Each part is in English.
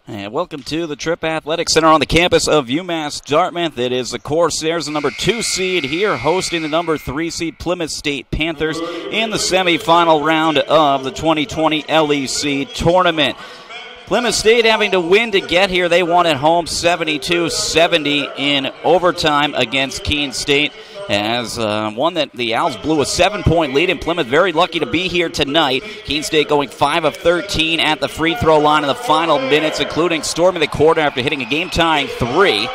And welcome to the Tripp Athletic Center on the campus of UMass Dartmouth. It is the Corsairs, the number 2 seed here, hosting the number 3 seed Plymouth State Panthers in the semifinal round of the 2020 LEC tournament. Plymouth State having to win to get here. They won at home 72-70 in overtime against Keene State. As one that the Owls blew a 7-point lead, and Plymouth very lucky to be here tonight. Keene State going 5 of 13 at the free throw line in the final minutes, including storming the quarter after hitting a game-tying 3.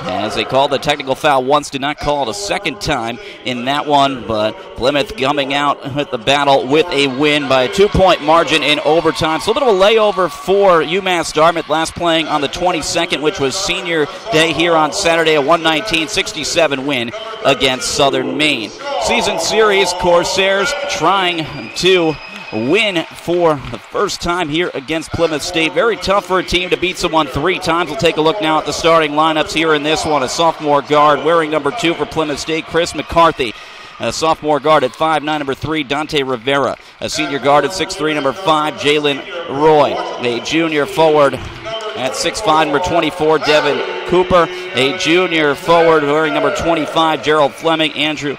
As they called the technical foul once, did not call it a second time in that one, but Plymouth coming out with the battle with a win by a 2-point margin in overtime. So a little bit of a layover for UMass Dartmouth, last playing on the 22nd, which was senior day here on Saturday, a 119-67 win against Southern Maine. Season series, Corsairs trying to win for the first time here against Plymouth State. Very tough for a team to beat someone 3 times. We'll take a look now at the starting lineups here in this one. A sophomore guard wearing number 2 for Plymouth State, Chris McCarthy. A sophomore guard at 5'9", number 3, Dante Rivera. A senior guard at 6'3", number 5, Jalen Roy. A junior forward at 6'5", number 24, Devin Cooper. A junior forward wearing number 25, Gerald Fleming. Andrew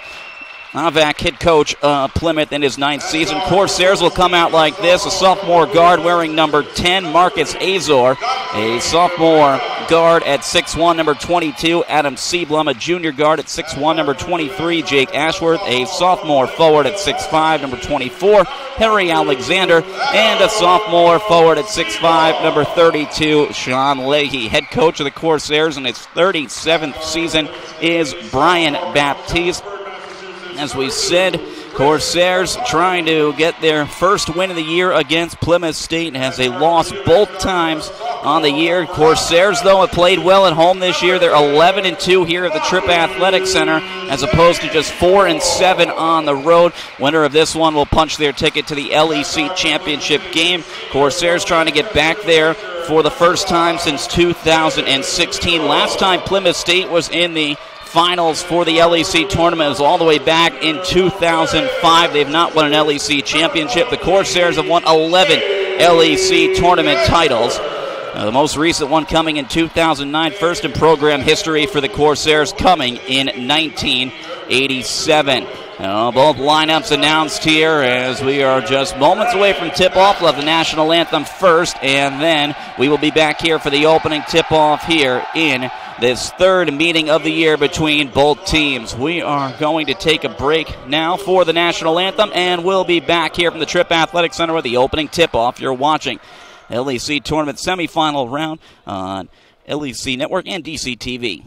Novak, head coach Plymouth in his 9th season. Corsairs will come out like this. A sophomore guard wearing number 10, Marcus Azor. A sophomore guard at 6'1", number 22, Adam Seablum. A junior guard at 6'1", number 23, Jake Ashworth. A sophomore forward at 6'5", number 24, Henry Alexander. And a sophomore forward at 6'5", number 32, Sean Leahy. Head coach of the Corsairs in his 37th season is Brian Baptiste. As we said, Corsairs trying to get their first win of the year against Plymouth State as they lost both times on the year. Corsairs, though, have played well at home this year. They're 11-2 here at the Tripp Athletic Center as opposed to just 4-7 on the road. Winner of this one will punch their ticket to the LEC championship game. Corsairs trying to get back there for the first time since 2016. Last time Plymouth State was in the finals for the LEC tournament was all the way back in 2005. They've not won an LEC championship. The Corsairs have won 11 LEC tournament titles. The most recent one coming in 2009, first in program history for the Corsairs, coming in 1987. Both lineups announced here as we are just moments away from tip-off. We'll have the national anthem first, and then we will be back here for the opening tip-off here in this third meeting of the year between both teams. We are going to take a break now for the national anthem, and we'll be back here from the Tripp Athletic Center with the opening tip-off. You're watching LEC Tournament semifinal round on LEC Network and DCTV.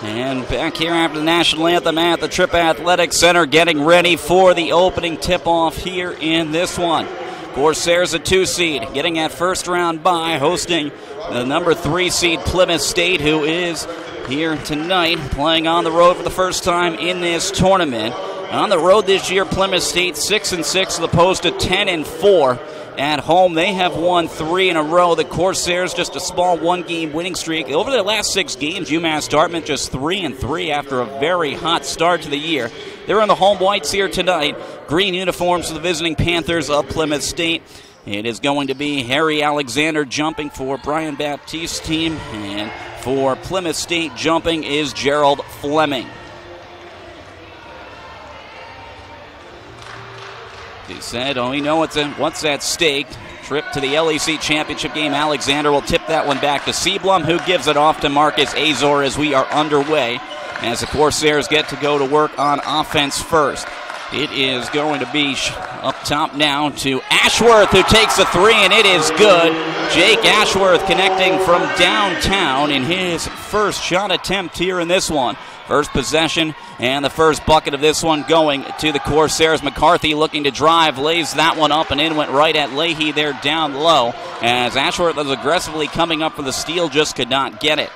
And back here after the national anthem at the Tripp Athletic Center, getting ready for the opening tip-off here in this one. Corsairs a 2 seed, getting that first round bye, hosting the number 3 seed Plymouth State, who is here tonight, playing on the road for the first time in this tournament. On the road this year, Plymouth State 6-6 as opposed to 10-4 at home. They have won 3 in a row. The Corsairs just a small 1-game winning streak. Over their last 6 games, UMass Dartmouth just 3-3 after a very hot start to the year. They're in the home whites here tonight. Green uniforms for the visiting Panthers of Plymouth State. It is going to be Harry Alexander jumping for Brian Baptiste's team, and for Plymouth State jumping is Gerald Fleming. He said, we know what's at stake. Trip to the LEC championship game. Alexander will tip that one back to Seablum, who gives it off to Marcus Azor as we are underway, as the Corsairs get to go to work on offense first. It is going to be up top now to Ashworth, who takes a 3, and it is good. Jake Ashworth connecting from downtown in his first shot attempt here in this one. First possession and the first bucket of this one going to the Corsairs. McCarthy looking to drive, lays that one up and in, went right at Leahy there down low, as Ashworth was aggressively coming up for the steal, just could not get it.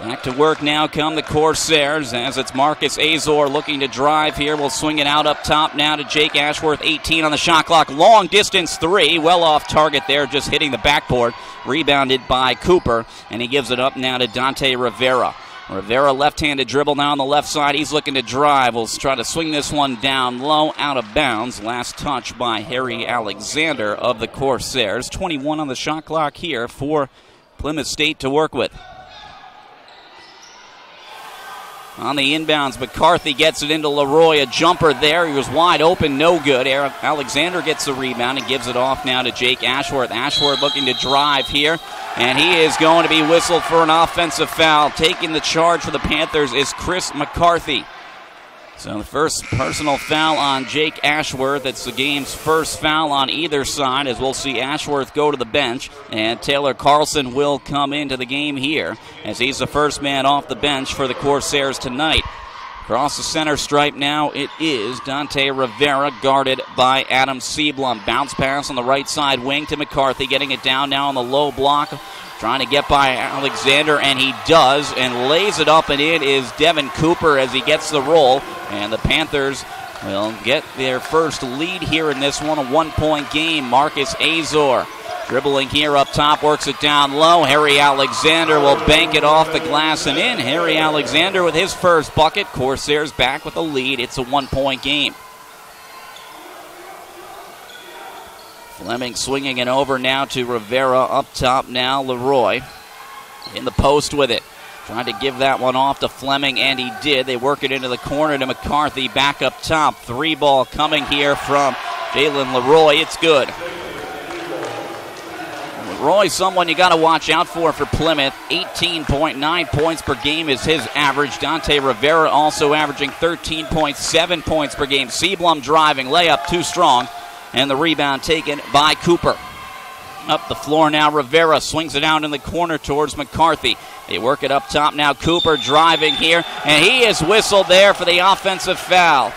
Back to work now come the Corsairs, as it's Marcus Azor looking to drive here. We'll swing it out up top now to Jake Ashworth, 18 on the shot clock. Long distance 3, well off target there, just hitting the backboard. Rebounded by Cooper, and he gives it up now to Dante Rivera. Rivera left-handed dribble now on the left side. He's looking to drive. We'll try to swing this one down low, out of bounds. Last touch by Harry Alexander of the Corsairs. 21 on the shot clock here for Plymouth State to work with. On the inbounds, McCarthy gets it into Leroy. A jumper there. He was wide open, no good. Alexander gets the rebound and gives it off now to Jake Ashworth. Ashworth looking to drive here, and he is going to be whistled for an offensive foul. Taking the charge for the Panthers is Chris McCarthy. So the first personal foul on Jake Ashworth. It's the game's first foul on either side, as we'll see Ashworth go to the bench, and Taylor Carlson will come into the game here, as he's the first man off the bench for the Corsairs tonight. Across the center stripe now, it is Dante Rivera, guarded by Adam Seablum. Bounce pass on the right side wing to McCarthy, getting it down now on the low block. Trying to get by Alexander, and he does, and lays it up and in is Devin Cooper as he gets the roll. And the Panthers will get their first lead here in this one, a 1-point game. Marcus Azor dribbling here up top, works it down low. Harry Alexander will bank it off the glass and in. Harry Alexander with his first bucket. Corsairs back with a lead. It's a 1-point game. Fleming swinging it over now to Rivera. Up top now, Leroy in the post with it. Trying to give that one off to Fleming, and he did. They work it into the corner to McCarthy. Back up top. 3-ball coming here from Jalen Leroy. It's good. Leroy's someone you got to watch out for Plymouth. 18.9 points per game is his average. Dante Rivera also averaging 13.7 points per game. Seablum driving. Layup too strong. And the rebound taken by Cooper. Up the floor now, Rivera swings it out in the corner towards McCarthy. They work it up top now. Cooper driving here, and he is whistled there for the offensive foul,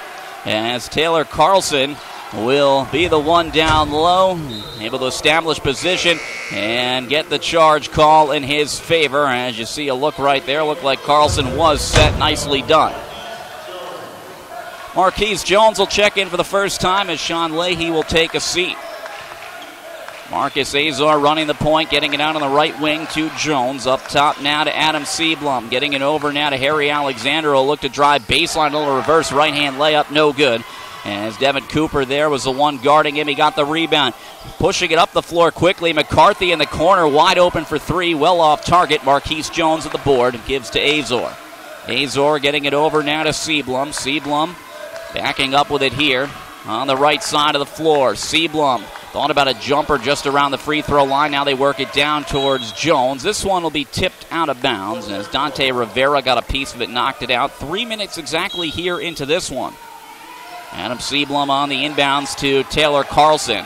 as Taylor Carlson will be the one down low, able to establish position and get the charge call in his favor. As you see a look right there, looked like Carlson was set. Nicely done. Marquise Jones will check in for the first time, as Sean Leahy will take a seat. Marcus Azor running the point, getting it out on the right wing to Jones. Up top now to Adam Seablum, getting it over now to Harry Alexander. Will look to drive baseline, a little reverse right-hand layup, no good. As Devin Cooper there was the one guarding him. He got the rebound. Pushing it up the floor quickly. McCarthy in the corner, wide open for 3, well off target. Marquise Jones at the board, gives to Azor. Azor getting it over now to Seablum. Seablum backing up with it here on the right side of the floor. Seablum thought about a jumper just around the free throw line. Now they work it down towards Jones. This one will be tipped out of bounds as Dante Rivera got a piece of it, knocked it out. 3 minutes exactly here into this one. Adam Seablum on the inbounds to Taylor Carlson.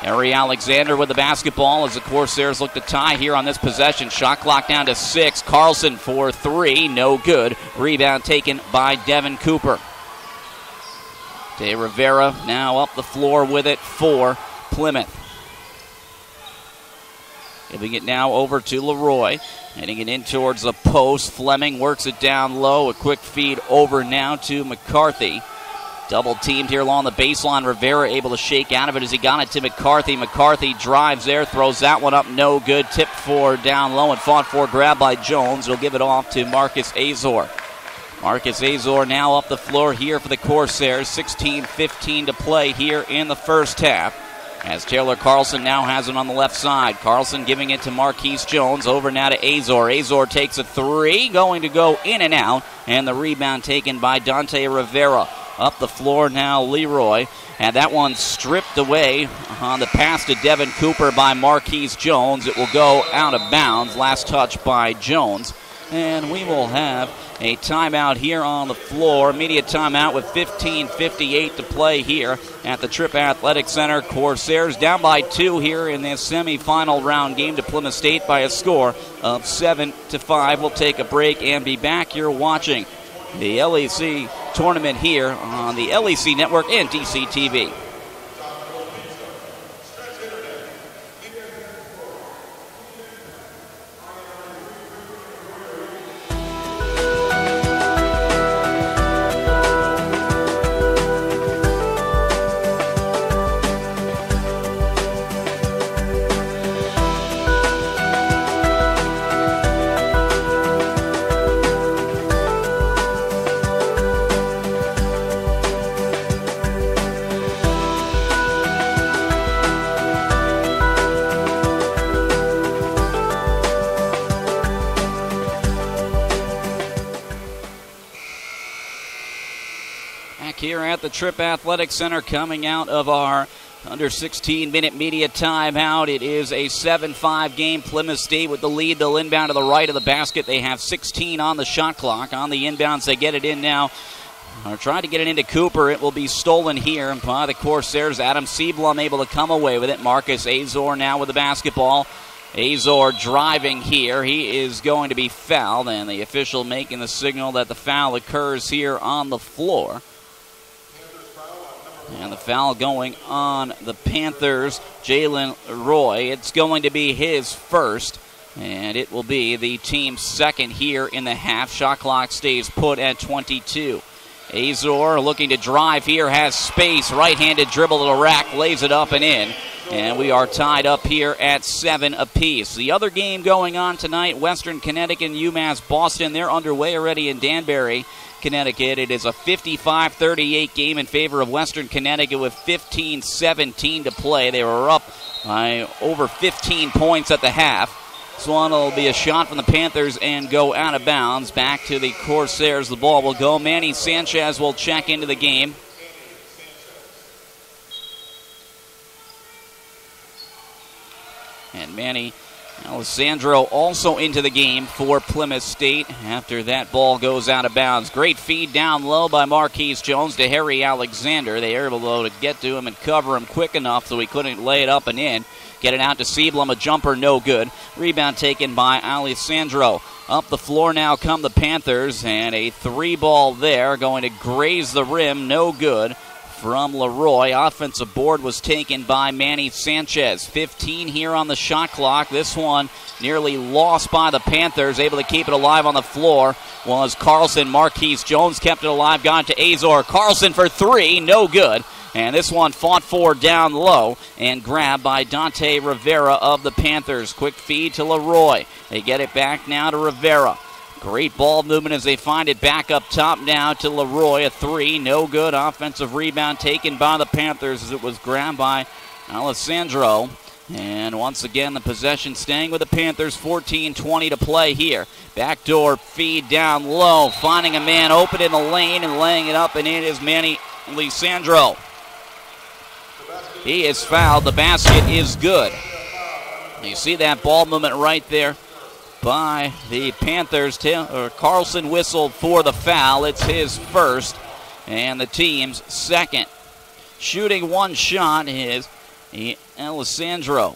Harry Alexander with the basketball as the Corsairs look to tie here on this possession. Shot clock down to 6. Carlson for 3, no good. Rebound taken by Devin Cooper. De Rivera now up the floor with it for Plymouth. Giving it now over to Leroy. Heading it in towards the post. Fleming works it down low. A quick feed over now to McCarthy. Double teamed here along the baseline. Rivera able to shake out of it as he got it to McCarthy. McCarthy drives there, throws that one up, no good. Tipped for down low and fought for, grab by Jones. He'll give it off to Marcus Azor. Marcus Azor now up the floor here for the Corsairs. 16:15 to play here in the first half. As Taylor Carlson now has it on the left side. Carlson giving it to Marquise Jones. Over now to Azor. Azor takes a three, going to go in and out. And the rebound taken by Dante Rivera. Up the floor now, Leroy. And that one stripped away on the pass to Devin Cooper by Marquise Jones. It will go out of bounds. Last touch by Jones. And we will have a timeout here on the floor. Immediate timeout with 15:58 to play here at the Tripp Athletic Center. Corsairs down by 2 here in this semifinal round game to Plymouth State by a score of 7-5. We'll take a break and be back. You're watching the LEC tournament here on the LEC Network and DCTV. Here at the Tripp Athletic Center, coming out of our under 16-minute media timeout. It is a 7-5 game. Plymouth State with the lead. They'll inbound to the right of the basket. They have 16 on the shot clock. On the inbounds, they get it in now. Are trying to get it into Cooper. It will be stolen here by the Corsairs. Adam Seablum able to come away with it. Marcus Azor now with the basketball. Azor driving here. He is going to be fouled, and the official making the signal that the foul occurs here on the floor. And the foul going on the Panthers, Jalen Roy. It's going to be his first, and it will be the team's second here in the half. Shot clock stays put at 22. Azor looking to drive here, has space. Right-handed dribble to the rack, lays it up and in. And we are tied up here at 7 apiece. The other game going on tonight, Western Connecticut and UMass Boston. They're underway already in Danbury, Connecticut. It is a 55-38 game in favor of Western Connecticut with 15-17 to play. They were up by over 15 points at the half. This one will be a shot from the Panthers and go out of bounds. Back to the Corsairs. The ball will go. Manny Sanchez will check into the game. And Manny Alessandro also into the game for Plymouth State after that ball goes out of bounds. Great feed down low by Marquise Jones to Harry Alexander. They are able to get to him and cover him quick enough so he couldn't lay it up and in. Get it out to Seablum, a jumper, no good. Rebound taken by Alessandro. Up the floor now come the Panthers, and a 3-ball there going to graze the rim, no good. From Leroy. Offensive board was taken by Manny Sanchez. 15 here on the shot clock. This one nearly lost by the Panthers. Able to keep it alive on the floor was Carlson. Marquise Jones kept it alive. Got to Azor. Carlson for 3. No good. And this one fought for down low and grabbed by Dante Rivera of the Panthers. Quick feed to Leroy. They get it back now to Rivera. Great ball movement as they find it back up top now to Leroy. A 3, no good. Offensive rebound taken by the Panthers as it was grabbed by Alessandro. And once again, the possession staying with the Panthers. 14-20 to play here. Backdoor feed down low. Finding a man open in the lane and laying it up and in is Manny Alessandro. He is fouled. The basket is good. You see that ball movement right there by the Panthers. Carlson whistled for the foul. It's his first and the team's second. Shooting one shot is Alessandro.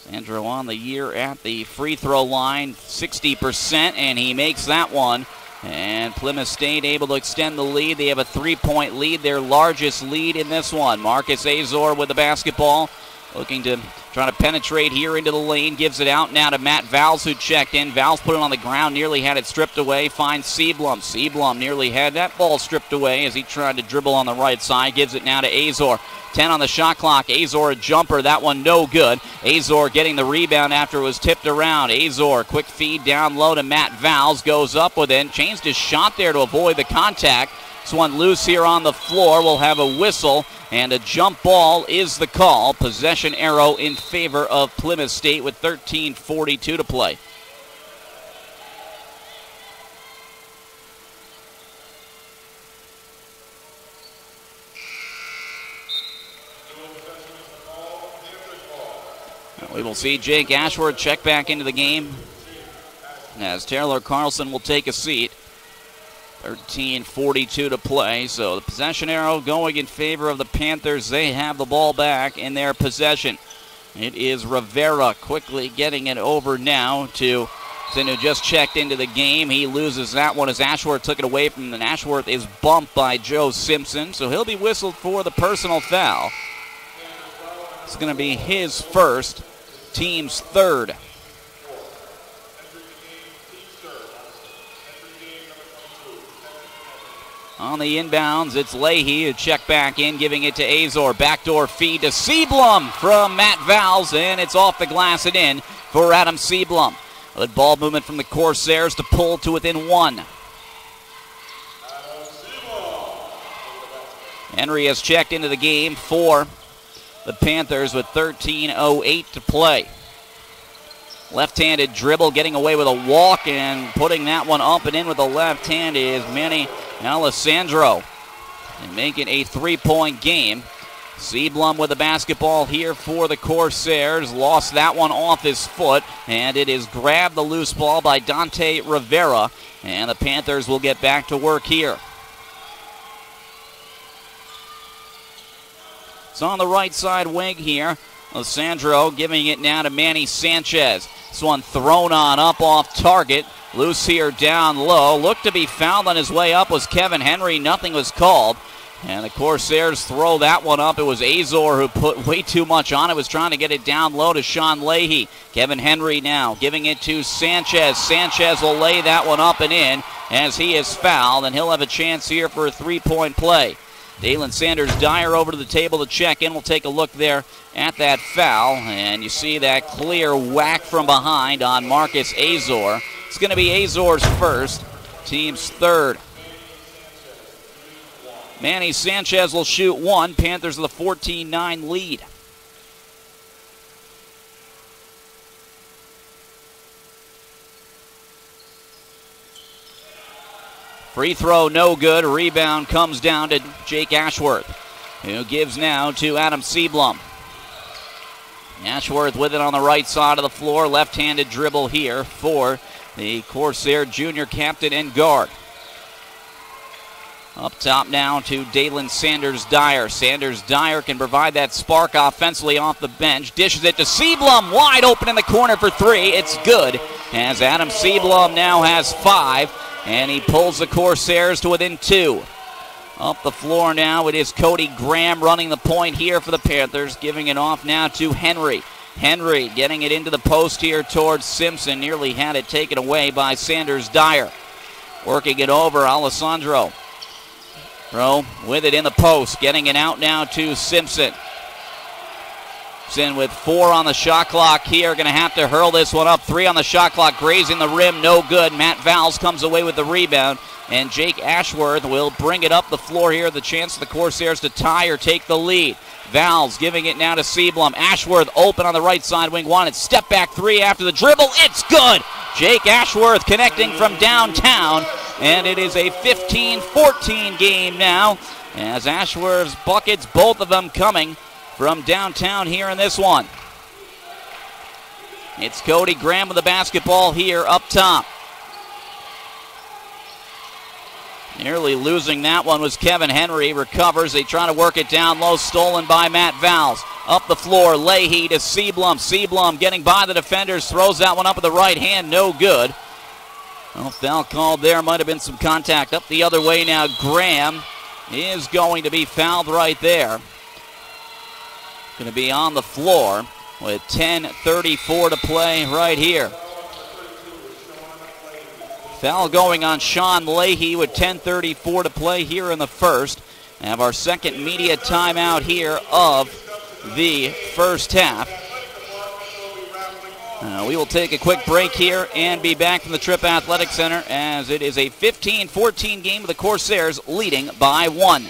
Alessandro on the year at the free throw line, 60%, and he makes that one. And Plymouth State able to extend the lead. They have a 3-point lead, their largest lead in this one. Marcus Azor with the basketball, looking to Trying to penetrate here into the lane. Gives it out now to Matt Valls, who checked in. Valls put it on the ground. Nearly had it stripped away. Finds Seablum. Seablum nearly had that ball stripped away as he tried to dribble on the right side. Gives it now to Azor. 10 on the shot clock. Azor a jumper. That one no good. Azor getting the rebound after it was tipped around. Azor, quick feed down low to Matt Valls. Goes up with it. Changed his shot there to avoid the contact. This one loose here on the floor. We'll have a whistle. And a jump ball is the call. Possession arrow in favor of Plymouth State with 13:42 to play. We will see Jake Ashworth check back into the game as Taylor Carlson will take a seat. 13:42 to play, so the possession arrow going in favor of the Panthers. They have the ball back in their possession. It is Rivera quickly getting it over now to Sin, who just checked into the game. He loses that one as Ashworth took it away from him, and Ashworth is bumped by Joe Simpson, so he'll be whistled for the personal foul. It's going to be his first, team's third. On the inbounds, it's Leahy who checked back in, giving it to Azor. Backdoor feed to Seablum from Matt Valls, and it's off the glass and in for Adam Seablum. Good ball movement from the Corsairs to pull to within one. Henry has checked into the game for the Panthers with 13:08 to play. Left-handed dribble, getting away with a walk and putting that one up and in with the left hand is Manny Alessandro. And making a three-point game. Seablum with the basketball here for the Corsairs. Lost that one off his foot, and it is grabbed the loose ball by Dante Rivera. And the Panthers will get back to work here. It's on the right side wing here. Alessandro giving it now to Manny Sanchez. This one thrown on up off target. Loose here down low. Looked to be fouled on his way up was Kevin Henry. Nothing was called. And the Corsairs throw that one up. It was Azor who put way too much on it. Was trying to get it down low to Sean Leahy. Kevin Henry now giving it to Sanchez. Sanchez will lay that one up and in as he is fouled. And he'll have a chance here for a three-point play. Dalen Sanders-Dyer over to the table to check in. We'll take a look there at that foul. And you see that clear whack from behind on Marcus Azor. It's going to be Azor's first, team's third. Manny Sanchez will shoot one. Panthers with a 14-9 lead. Free throw, no good. Rebound comes down to Jake Ashworth, who gives now to Adam Seablum. Ashworth with it on the right side of the floor. Left-handed dribble here for the Corsair junior captain and guard. Up top now to Dalen Sanders-Dyer. Sanders-Dyer can provide that spark offensively off the bench. Dishes it to Seablum, wide open in the corner for three. It's good, as Adam Seablum now has five. And he pulls the Corsairs to within two. Up the floor now, it is Cody Graham running the point here for the Panthers, giving it off now to Henry. Henry getting it into the post here towards Simpson. Nearly had it taken away by Sanders-Dyer. Working it over, Alessandro. With it in the post, getting it out now to Simpson. With 4 on the shot clock here, going to have to hurl this one up. 3 on the shot clock, grazing the rim, no good. Matt Valls comes away with the rebound, and Jake Ashworth will bring it up the floor here. The chance for the Corsairs to tie or take the lead. Valls giving it now to Seablum. Ashworth open on the right side wing, wanted step back 3 after the dribble. It's good. Jake Ashworth connecting from downtown, and it is a 15-14 game now, as Ashworth's buckets, both of them coming from downtown here in this one. It's Cody Graham with the basketball here up top. Nearly losing that one was Kevin Henry. Recovers. They try to work it down low. Stolen by Matt Valls. Up the floor. Leahy to Seablum. Seablum getting by the defenders. Throws that one up with the right hand. No good. Well, foul called there. Might have been some contact. Up the other way now. Graham is going to be fouled right there. Going to be on the floor. with 10:34 to play right here. Foul going on Sean Leahy with 10:34 to play here in the first. We have our second media timeout here of the first half. We will take a quick break here and be back from the Tripp Athletic Center as it is a 15-14 game with the Corsairs leading by 1.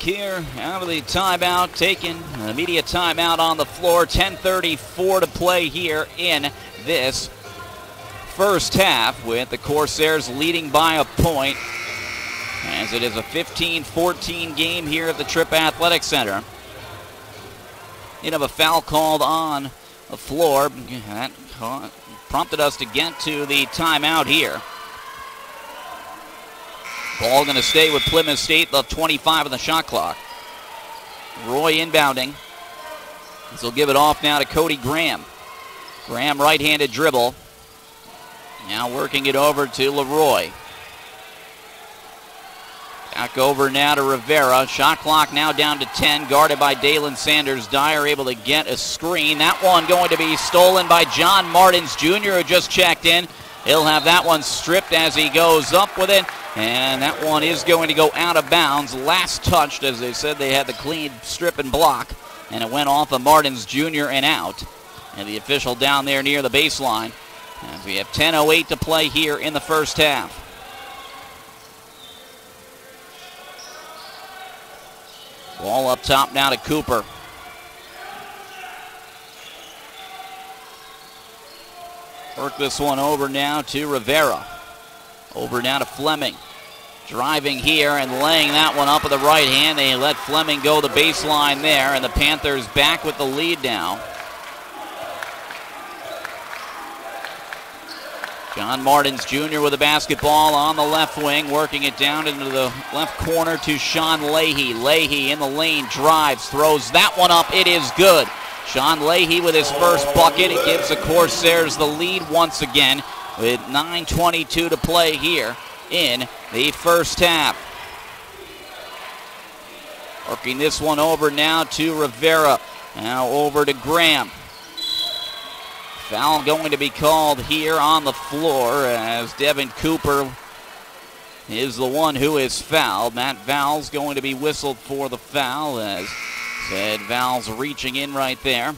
Here out of the timeout, taken the media timeout on the floor. 10:34 to play here in this first half with the Corsairs leading by a point as it is a 15-14 game here at the Tripp Athletic Center. You have a foul called on the floor. That prompted us to get to the timeout here. Ball going to stay with Plymouth State, the 25 on the shot clock. Roy inbounding. This will give it off now to Cody Graham. Graham right-handed dribble. Now working it over to Leroy. Back over now to Rivera. Shot clock now down to 10, guarded by Dalen Sanders. Dyer able to get a screen. That one going to be stolen by John Martins Jr., who just checked in. He'll have that one stripped as he goes up with it. And that one is going to go out of bounds. Last touched, as they said, they had the clean strip and block. And it went off of Martins Jr. and out. And the official down there near the baseline. As we have 10:08 to play here in the first half. Ball up top now to Cooper. Work this one over now to Rivera. Over now to Fleming. Driving here and laying that one up with the right hand. They let Fleming go the baseline there, and the Panthers back with the lead now. John Martins Jr. with the basketball on the left wing, working it down into the left corner to Sean Leahy. Leahy in the lane, drives, throws that one up. It is good. Sean Leahy with his first bucket. It gives the Corsairs the lead once again with 9:22 to play here in the first half. Working this one over now to Rivera. Now over to Graham. Foul going to be called here on the floor as Devin Cooper is the one who is fouled. Matt Val's going to be whistled for the foul, as said Val's reaching in right there.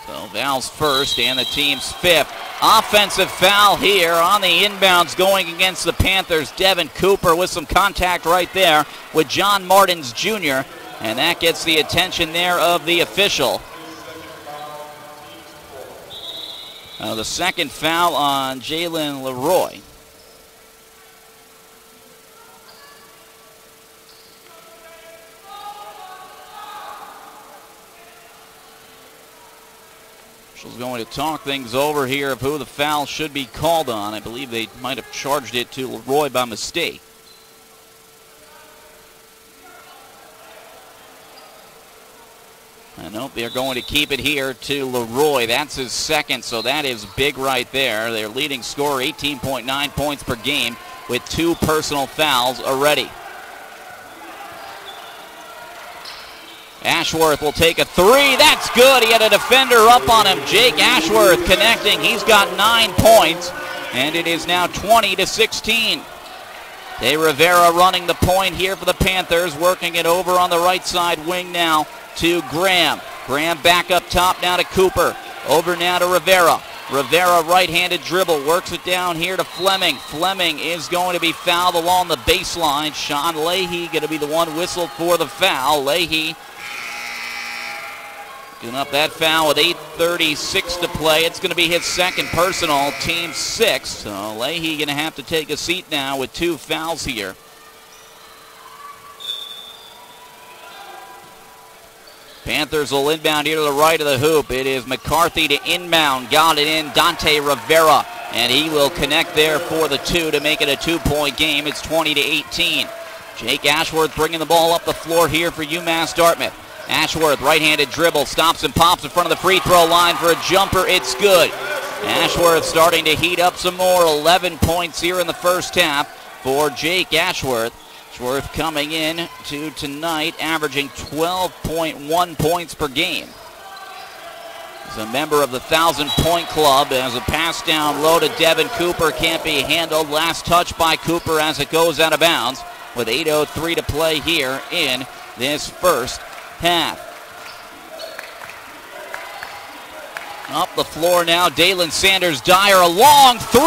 So Val's first and the team's fifth. Offensive foul here on the inbounds going against the Panthers. Devin Cooper with some contact right there with John Martins Jr. And that gets the attention there of the official. The second foul on Jalen Leroy. Officials going to talk things over here of who the foul should be called on. I believe they might have charged it to Leroy by mistake. Nope, they're going to keep it here to Leroy. That's his second, so that is big right there. Their leading scorer, 18.9 points per game with 2 personal fouls already. Ashworth will take a three. That's good. He had a defender up on him. Jake Ashworth connecting. He's got 9 points, and it is now 20-16. De Rivera running the point here for the Panthers, working it over on the right side wing now to Graham. Graham back up top now to Cooper. Over now to Rivera. Rivera right-handed dribble, works it down here to Fleming. Fleming is going to be fouled along the baseline. Sean Leahy going to be the one whistled for the foul. Leahy doing up that foul with 8:36 to play. It's going to be his second personal, team 6. So Leahy going to have to take a seat now with 2 fouls here. Panthers will inbound here to the right of the hoop. It is McCarthy to inbound. Got it in, Dante Rivera. And he will connect there for the 2 to make it a 2-point game. It's 20-18. Jake Ashworth bringing the ball up the floor here for UMass Dartmouth. Ashworth, right-handed dribble, stops and pops in front of the free throw line for a jumper. It's good. Ashworth starting to heat up some more. 11 points here in the first half for Jake Ashworth. Ashworth coming in to tonight, averaging 12.1 points per game. He's a member of the 1,000-point club. As a pass down low to Devin Cooper, can't be handled. Last touch by Cooper as it goes out of bounds with 8:03 to play here in this first half. Up the floor now, Dalen Sanders-Dyer, a long 3,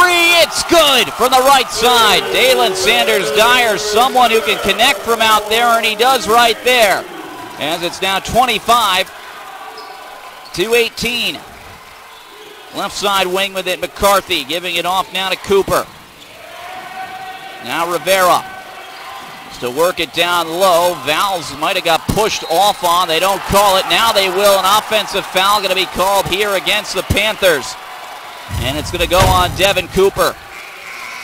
it's good from the right side. Dalen Sanders-Dyer, someone who can connect from out there, and he does right there. As it's now 25-18. Left side wing with it, McCarthy giving it off now to Cooper. Now Rivera. To work it down low. Valves might have got pushed off on. They don't call it. Now they will. An offensive foul going to be called here against the Panthers. And it's going to go on Devin Cooper.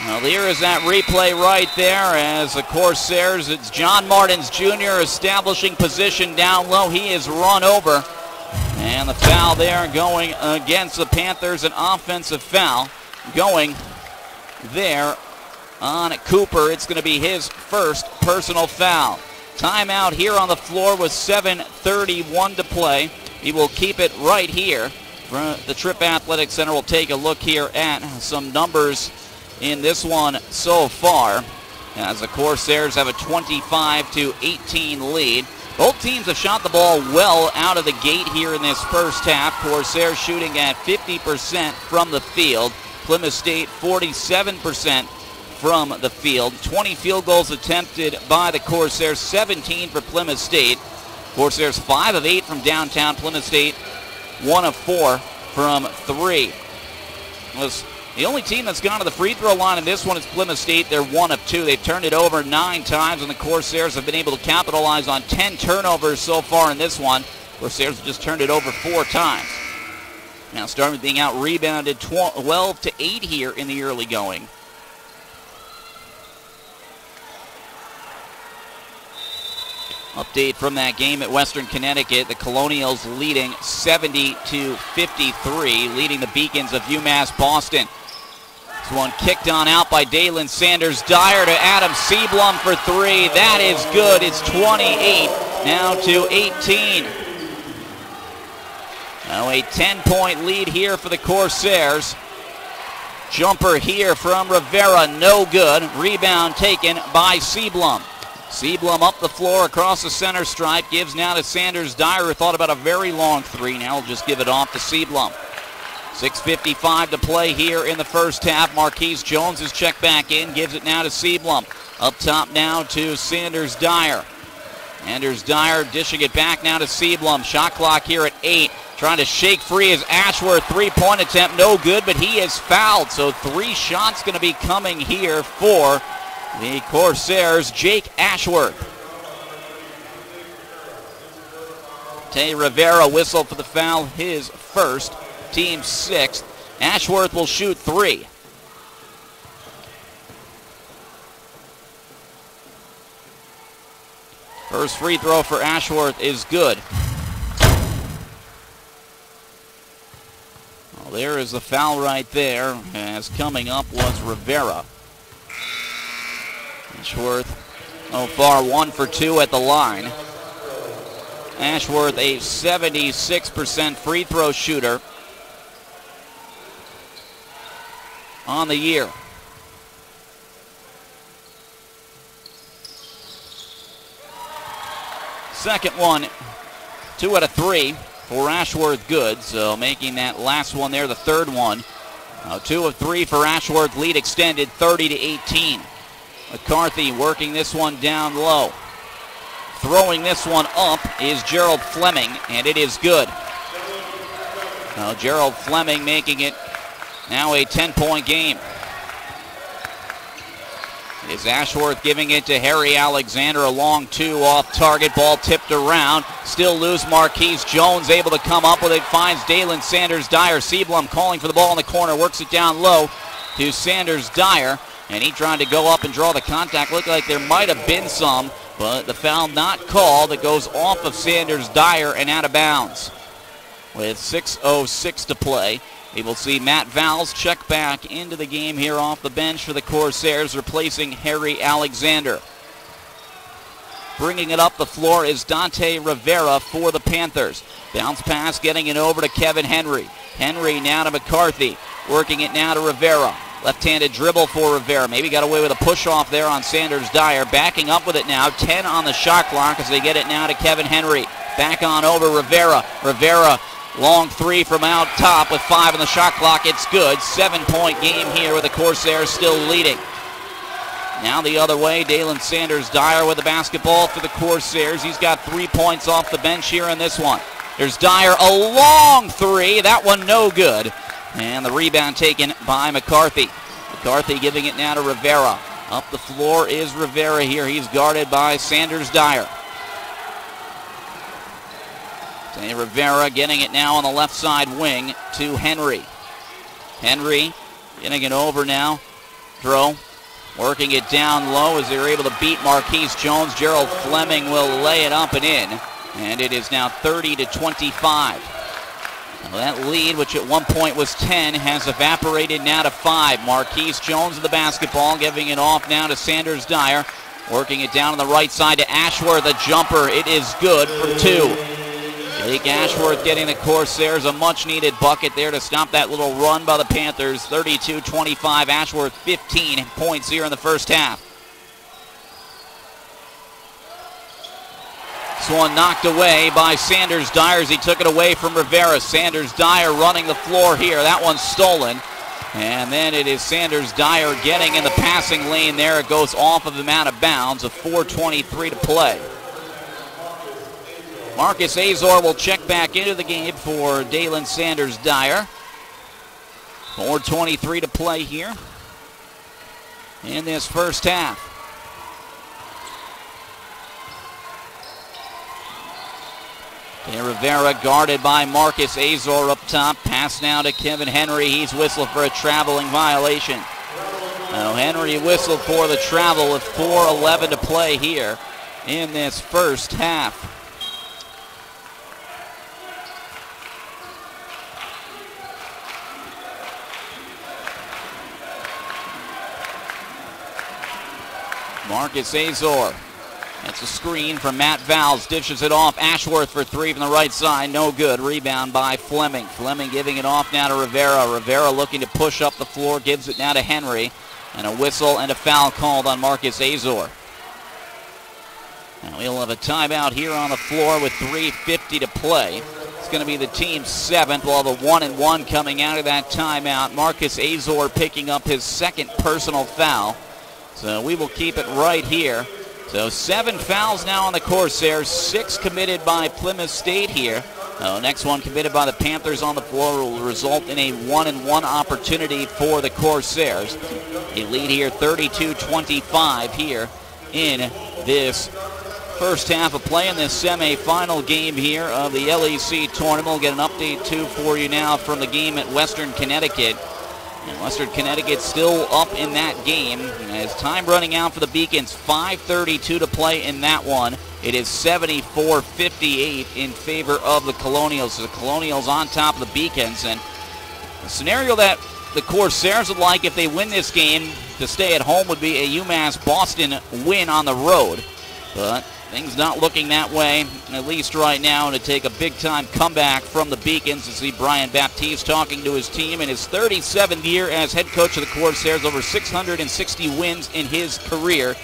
Well, here is that replay right there as the Corsairs. It's John Martins Jr. establishing position down low. He is run over. And the foul there going against the Panthers. An offensive foul going there on Cooper. It's going to be his first personal foul. Timeout here on the floor with 7:31 to play. He will keep it right here. The Tripp Athletic Center will take a look here at some numbers in this one so far, as the Corsairs have a 25-18 lead. Both teams have shot the ball well out of the gate here in this first half. Corsairs shooting at 50% from the field. Plymouth State 47% from the field. 20 field goals attempted by the Corsairs, 17 for Plymouth State. Corsairs 5 of 8 from downtown. Plymouth State 1 of 4 from 3. Was the only team that's gone to the free throw line in this one is Plymouth State. They're 1 of 2. They've turned it over 9 times, and the Corsairs have been able to capitalize on 10 turnovers so far in this one. Corsairs have just turned it over 4 times. Now Dartmouth being out rebounded 12-8 here in the early going. Update from that game at Western Connecticut. The Colonials leading 70-53, leading the Beacons of UMass Boston. This one kicked on out by Dalen Sanders-Dyer to Adam Seablum for 3. That is good. It's 28 now to 18. Now a 10-point lead here for the Corsairs. Jumper here from Rivera, no good. Rebound taken by Seablum. Seablum up the floor across the center stripe, gives now to Sanders-Dyer, who thought about a very long 3. Now he'll just give it off to Seablum. 6:55 to play here in the first half. Marquise Jones is checked back in, gives it now to Seablum. Up top now to Sanders-Dyer. Sanders-Dyer dishing it back now to Seablum. Shot clock here at 8. Trying to shake free is Ashworth. 3-point attempt, no good, but he is fouled. So 3 shots going to be coming here for the Corsairs. Jake Ashworth. Tay Rivera whistled for the foul, his first, team 6th. Ashworth will shoot 3. First free throw for Ashworth is good. Well, there is the foul right there, as coming up was Rivera. Ashworth so far 1 for 2 at the line. Ashworth a 76% free throw shooter on the year. Second one, 2 out of 3 for Ashworth, good. So making that last one there the third one. 2 of 3 for Ashworth, lead extended 30-18. McCarthy working this one down low. Throwing this one up is Gerald Fleming, and it is good. Now Gerald Fleming making it now a 10-point game. Is Ashworth giving it to Harry Alexander, a long two off target, ball tipped around, still loose. Marquise Jones able to come up with it, finds Dalen Sanders Dyer. Seablum calling for the ball in the corner, works it down low to Sanders Dyer, and he tried to go up and draw the contact. Looked like there might have been some, but the foul not called. It goes off of Sanders Dyer and out of bounds. With 6:06 to play, we will see Matt Valls check back into the game here off the bench for the Corsairs, replacing Harry Alexander. Bringing it up the floor is Dante Rivera for the Panthers. Bounce pass, getting it over to Kevin Henry. Henry now to McCarthy, working it now to Rivera. Left-handed dribble for Rivera. Maybe got away with a push-off there on Sanders Dyer. Backing up with it now. 10 on the shot clock as they get it now to Kevin Henry. Back on over Rivera. Rivera, long three from out top with 5 on the shot clock. It's good. 7-point game here with the Corsairs still leading. Now the other way, Dalen Sanders Dyer with the basketball for the Corsairs. He's got 3 points off the bench here in this one. There's Dyer, a long three. That one no good. And the rebound taken by McCarthy. McCarthy giving it now to Rivera. Up the floor is Rivera here. He's guarded by Sanders Dyer. Rivera getting it now on the left side wing to Henry. Henry getting it over now. Throw. Working it down low as they're able to beat Marquise Jones. Gerald Fleming will lay it up and in. And it is now 30-25. Well, that lead, which at one point was 10, has evaporated now to 5. Marquise Jones with the basketball, giving it off now to Sanders Dyer. Working it down on the right side to Ashworth. A jumper. It is good from 2. Jake Ashworth getting the Corsairs a much-needed bucket there to stop that little run by the Panthers. 32-25. Ashworth 15 points here in the first half. This one knocked away by Sanders Dyer as he took it away from Rivera. Sanders Dyer running the floor here. That one's stolen. And then it is Sanders Dyer getting in the passing lane there. It goes off of him out of bounds. 4:23 to play. Marcus Azor will check back into the game for Dalen Sanders Dyer. 4:23 to play here in this first half. And Rivera guarded by Marcus Azor up top. Pass now to Kevin Henry. He's whistled for a traveling violation. Now Henry whistled for the travel with 4:11 to play here in this first half. Marcus Azor. That's a screen from Matt Valls. Dishes it off. Ashworth for 3 from the right side. No good. Rebound by Fleming. Fleming giving it off now to Rivera. Rivera looking to push up the floor. Gives it now to Henry. And a whistle and a foul called on Marcus Azor. Now we'll have a timeout here on the floor with 3:50 to play. It's going to be the team's 7th. We'll have a 1-and-1 coming out of that timeout. Marcus Azor picking up his 2nd personal foul. So we will keep it right here. So 7 fouls now on the Corsairs, 6 committed by Plymouth State here. Next one committed by the Panthers on the floor will result in a 1-and-1 opportunity for the Corsairs. They lead here 32-25 here in this first half of play in this semi-final game here of the LEC tournament. We'll get an update too for you now from the game at Western Connecticut. And Western Connecticut still up in that game. As time running out for the Beacons, 5:32 to play in that one. It is 74-58 in favor of the Colonials. So the Colonials on top of the Beacons. And the scenario that the Corsairs would like if they win this game to stay at home would be a UMass-Boston win on the road. But things not looking that way, at least right now, to take a big-time comeback from the Beacons. To see Brian Baptiste talking to his team in his 37th year as head coach of the Corsairs, over 660 wins in his career,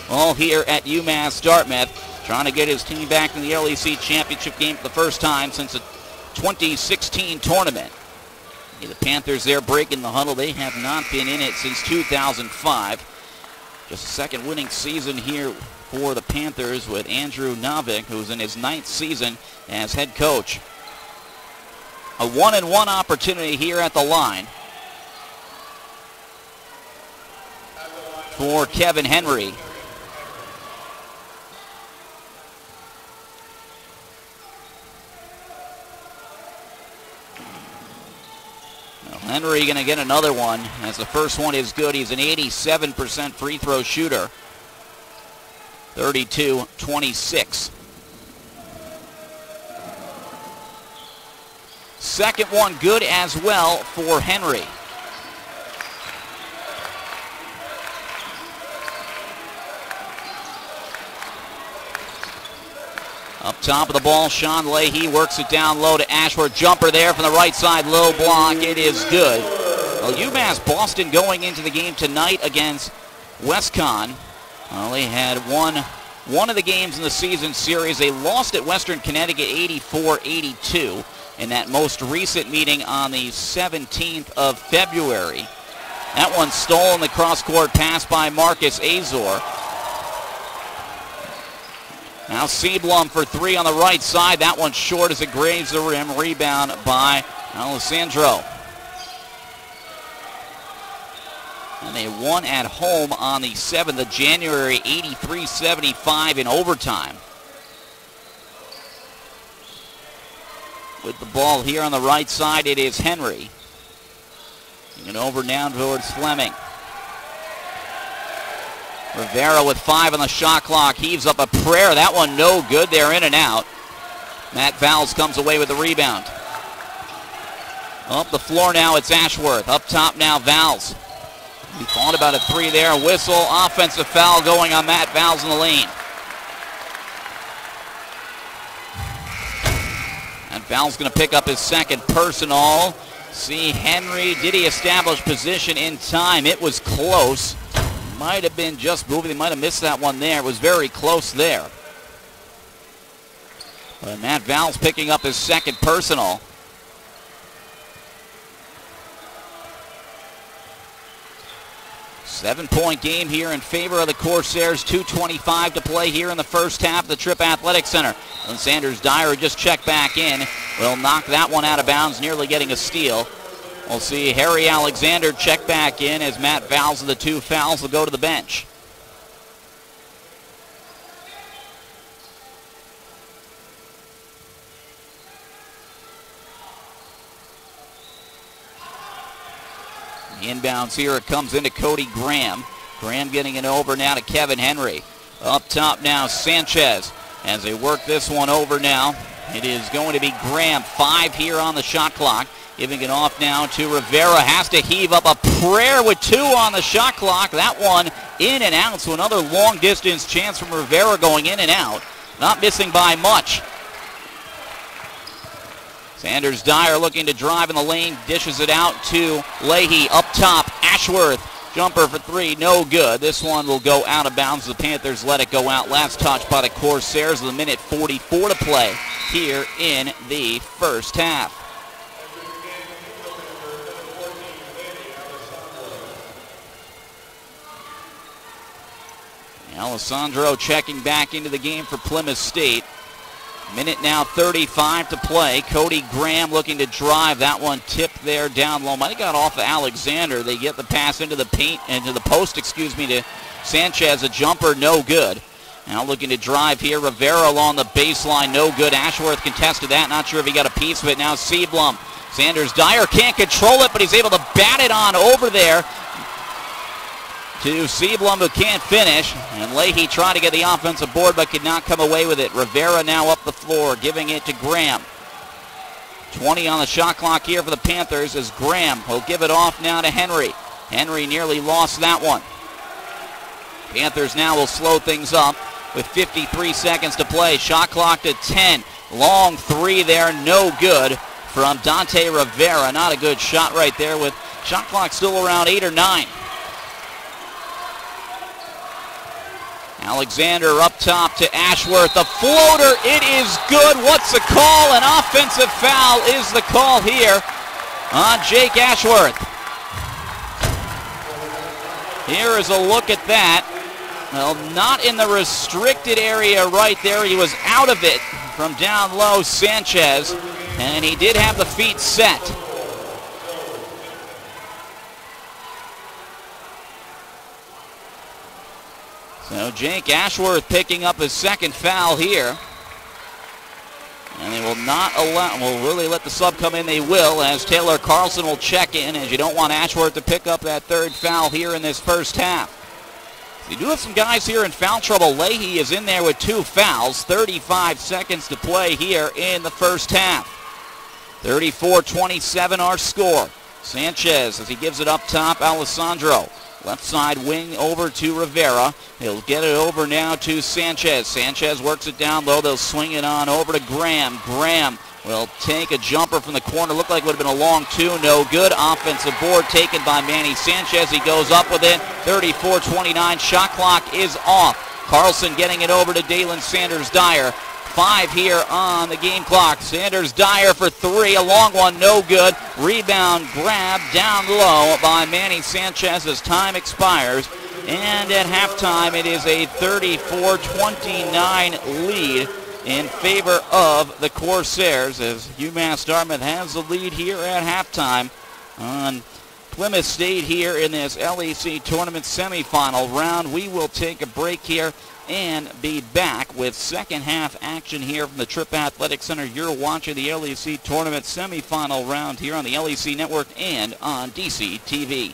all here at UMass Dartmouth, trying to get his team back in the LEC championship game for the first time since the 2016 tournament. The Panthers there breaking the huddle. They have not been in it since 2005. Just a second winning season here for the Panthers with Andrew Novick, who's in his 9th season as head coach. A 1-and-1 opportunity here at the line for Kevin Henry. Henry going to get another one, as the first one is good. He's an 87% free throw shooter. 32-26. Second one good as well for Henry. Up top of the ball, Sean Leahy works it down low to Ashworth. Jumper there from the right side, low block. It is good. Well, UMass Boston going into the game tonight against WestCon. Well, they had one of the games in the season series. They lost at Western Connecticut 84-82 in that most recent meeting on the 17th of February. That one stolen, the cross-court pass by Marcus Azor. Now Seablum for three on the right side. That one short as it grazes the rim. Rebound by Alessandro. And they won at home on the 7th of January, 83-75 in overtime. With the ball here on the right side, it is Henry. And over now towards Fleming. Rivera with 5 on the shot clock. Heaves up a prayer. That one no good. They're in and out. Matt Vowles comes away with the rebound. Up the floor now, it's Ashworth. Up top now, Vowles. He thought about a three there. Whistle. Offensive foul going on Matt Vowles in the lane. And Vowles going to pick up his second personal. See Henry. Did he establish position in time? It was close. Might have been just moving. They might have missed that one there. It was very close there. But Matt Vowles picking up his second personal. Seven-point game here in favor of the Corsairs. 2:25 to play here in the first half of the Tripp Athletic Center. And Sanders Dyer just checked back in. Will knock that one out of bounds, nearly getting a steal. We'll see Harry Alexander check back in as Matt Vowles of the two fouls will go to the bench. The inbounds here, it comes into Cody Graham. Graham getting it over now to Kevin Henry. Up top now, Sanchez. As they work this one over now, it is going to be Graham. 5 here on the shot clock. Giving it off now to Rivera. Has to heave up a prayer with 2 on the shot clock. That one in and out. So another long distance chance from Rivera going in and out. Not missing by much. Sanders Dyer looking to drive in the lane. Dishes it out to Leahy. Up top, Ashworth. Jumper for 3. No good. This one will go out of bounds. The Panthers let it go out. Last touch by the Corsairs with a minute 44 to play here in the first half. Alessandro checking back into the game for Plymouth State. Minute now 35 to play. Cody Graham looking to drive. That one tipped there down low. Might have got off of Alexander. They get the pass into the post, to Sanchez. A jumper, no good. Now looking to drive here. Rivera along the baseline, no good. Ashworth contested that. Not sure if he got a piece of it. Now Seablum. Sanders Dyer can't control it, but he's able to bat it on over there to Seablum, who can't finish. And Leahy tried to get the offensive board but could not come away with it. Rivera now up the floor, giving it to Graham. 20 on the shot clock here for the Panthers as Graham will give it off now to Henry. Henry nearly lost that one. Panthers now will slow things up with 53 seconds to play. Shot clock to 10. Long 3 there, no good from Dante Rivera. Not a good shot right there with shot clock still around 8 or 9. Alexander up top to Ashworth. The floater, it is good. What's the call? An offensive foul is the call here on Jake Ashworth. Here is a look at that. Well, not in the restricted area right there. He was out of it from down low, Sanchez, and he did have the feet set. So Jake Ashworth picking up his second foul here. And they will not allow, will really let the sub come in. They will, as Taylor Carlson will check in, as you don't want Ashworth to pick up that third foul here in this first half. You do have some guys here in foul trouble. Leahy is in there with 2 fouls. 35 seconds to play here in the first half. 34-27 our score. Sanchez, as he gives it up top, Alessandro. Left side wing over to Rivera. He'll get it over now to Sanchez. Sanchez works it down low. They'll swing it on over to Graham. Graham will take a jumper from the corner. Looked like it would have been a long 2. No good. Offensive board taken by Manny Sanchez. He goes up with it. 34-29. Shot clock is off. Carlson getting it over to Dalen Sanders-Dyer. 5 here on the game clock. Sanders-Dyer for 3. A long one, no good. Rebound grab down low by Manny Sanchez as time expires. And at halftime, it is a 34-29 lead in favor of the Corsairs, as UMass Dartmouth has the lead here at halftime on Plymouth State here in this LEC tournament semifinal round. We will take a break here and be back with second half action here from the Tripp Athletic Center. You're watching the LEC tournament semifinal round here on the LEC Network and on DC TV.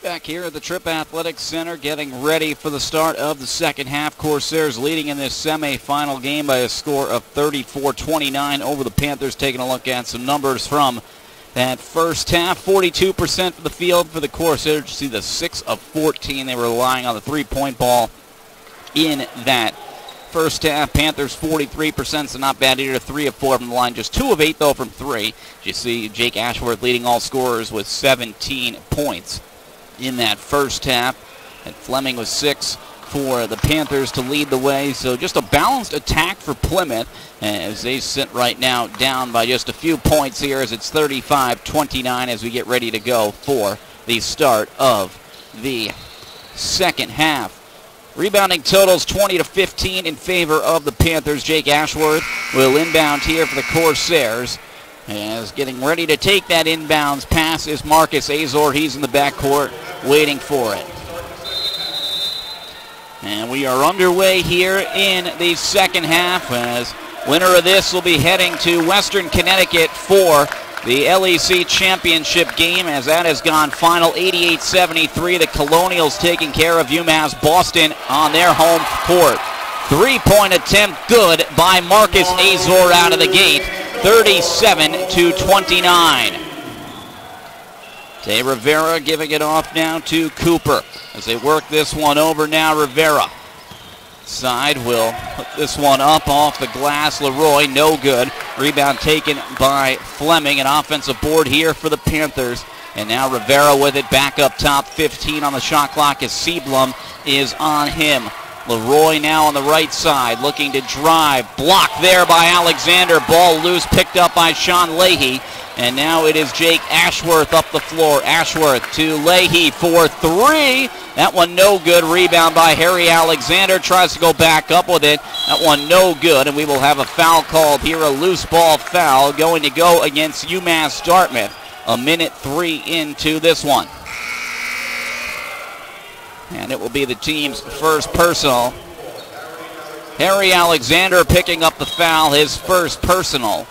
Back here at the Tripp Athletics Center, getting ready for the start of the second half. Corsairs leading in this semi-final game by a score of 34-29 over the Panthers. Taking a look at some numbers from that first half. 42% for the field for the Corsairs. You see the 6 of 14. They were relying on the three-point ball in that first half. Panthers 43%, so not bad either. 3 of 4 from the line. Just 2 of 8, though, from 3. You see Jake Ashworth leading all scorers with 17 points in that first half, and Fleming was 6 for the Panthers to lead the way. So just a balanced attack for Plymouth as they sit right now down by just a few points here, as it's 35-29 as we get ready to go for the start of the second half. Rebounding totals 20-15 in favor of the Panthers. Jake Ashworth will inbound here for the Corsairs. As getting ready to take that inbounds pass is Marcus Azor. He's in the backcourt waiting for it. And we are underway here in the second half, as winner of this will be heading to Western Connecticut for the LEC championship game, as that has gone final 88-73. The Colonials taking care of UMass Boston on their home court. 3-point attempt good by Marcus Azor out of the gate. 37-29. Tay Rivera giving it off now to Cooper as they work this one over now. Rivera side will put this one up off the glass. Leroy, no good. Rebound taken by Fleming. An offensive board here for the Panthers. And now Rivera with it back up top. 15 on the shot clock as Seablum is on him. Leroy now on the right side looking to drive. Blocked there by Alexander. Ball loose, picked up by Sean Leahy. And now it is Jake Ashworth up the floor. Ashworth to Leahy for 3. That one no good. Rebound by Harry Alexander. Tries to go back up with it. That one no good. And we will have a foul called here. A loose ball foul going to go against UMass Dartmouth. 1:03 into this one. And it will be the team's first personal. Harry Alexander picking up the foul, his first personal.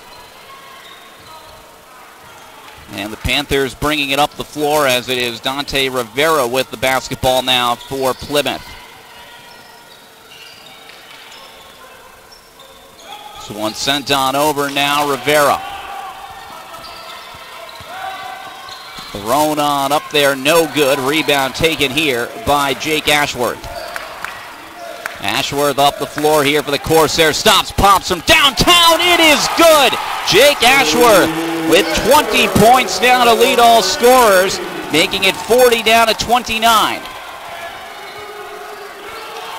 And the Panthers bringing it up the floor, as it is Dante Rivera with the basketball now for Plymouth. So one sent on over now, Rivera. Thrown on up there, no good. Rebound taken here by Jake Ashworth. Ashworth up the floor here for the Corsairs. Stops, pops from downtown. It is good. Jake Ashworth with 20 points now to lead all scorers, making it 40-29.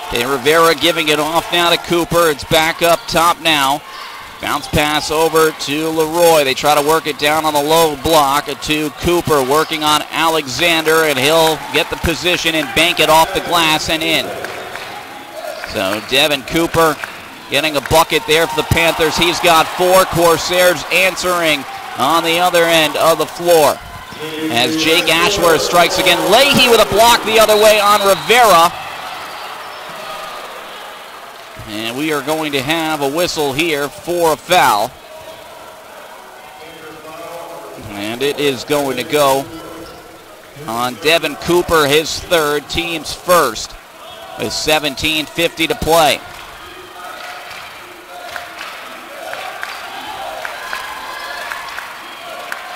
Tay Rivera giving it off now to Cooper. It's back up top now. Bounce pass over to Leroy. They try to work it down on the low block to Cooper, working on Alexander, and he'll get the position and bank it off the glass and in. So Devin Cooper getting a bucket there for the Panthers. He's got 4. Corsairs answering on the other end of the floor. As Jake Ashworth strikes again. Leahy with a block the other way on Rivera. And we are going to have a whistle here for a foul. And it is going to go on Devin Cooper, his third, team's first, with 17:50 to play.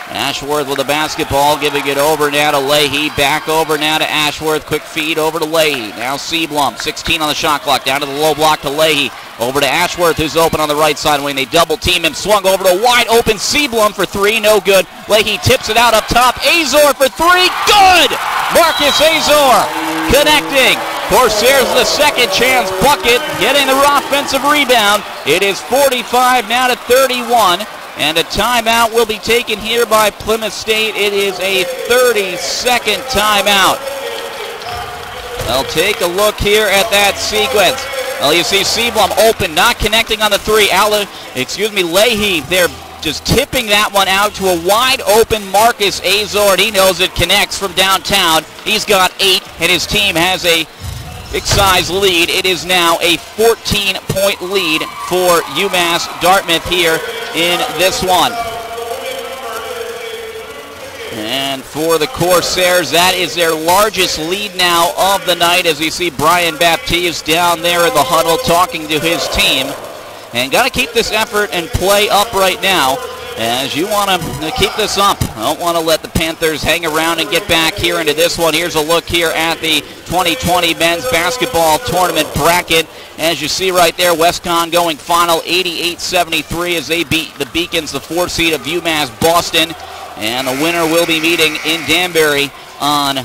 Ashworth with the basketball, giving it over now to Leahy. Back over now to Ashworth. Quick feed over to Leahy. Now Seablum, 16 on the shot clock. Down to the low block to Leahy. Over to Ashworth, who's open on the right side when they double team him. Swung over to wide open Seablum for 3. No good. Leahy tips it out up top. Azor for 3. Good! Marcus Azor connecting. Corsairs with a second chance bucket, getting the offensive rebound. It is 45 now to 31. And a timeout will be taken here by Plymouth State. It is a 30-second timeout. They'll take a look here at that sequence. Well, you see Seablum open, not connecting on the 3. Leahy, they're just tipping that one out to a wide open Marcus Azor, and he knows it connects from downtown. He's got 8, and his team has a big size lead. It is now a 14-point lead for UMass Dartmouth here in this one. And for the Corsairs, that is their largest lead now of the night, as you see Brian Baptiste down there in the huddle talking to his team. And got to keep this effort and play up right now, as you want to keep this up. Don't want to let the Panthers hang around and get back here into this one. Here's a look here at the 2020 men's basketball tournament bracket. As you see right there, WestCon going final 88-73 as they beat the Beacons, the 4 seed of UMass Boston. And the winner will be meeting in Danbury on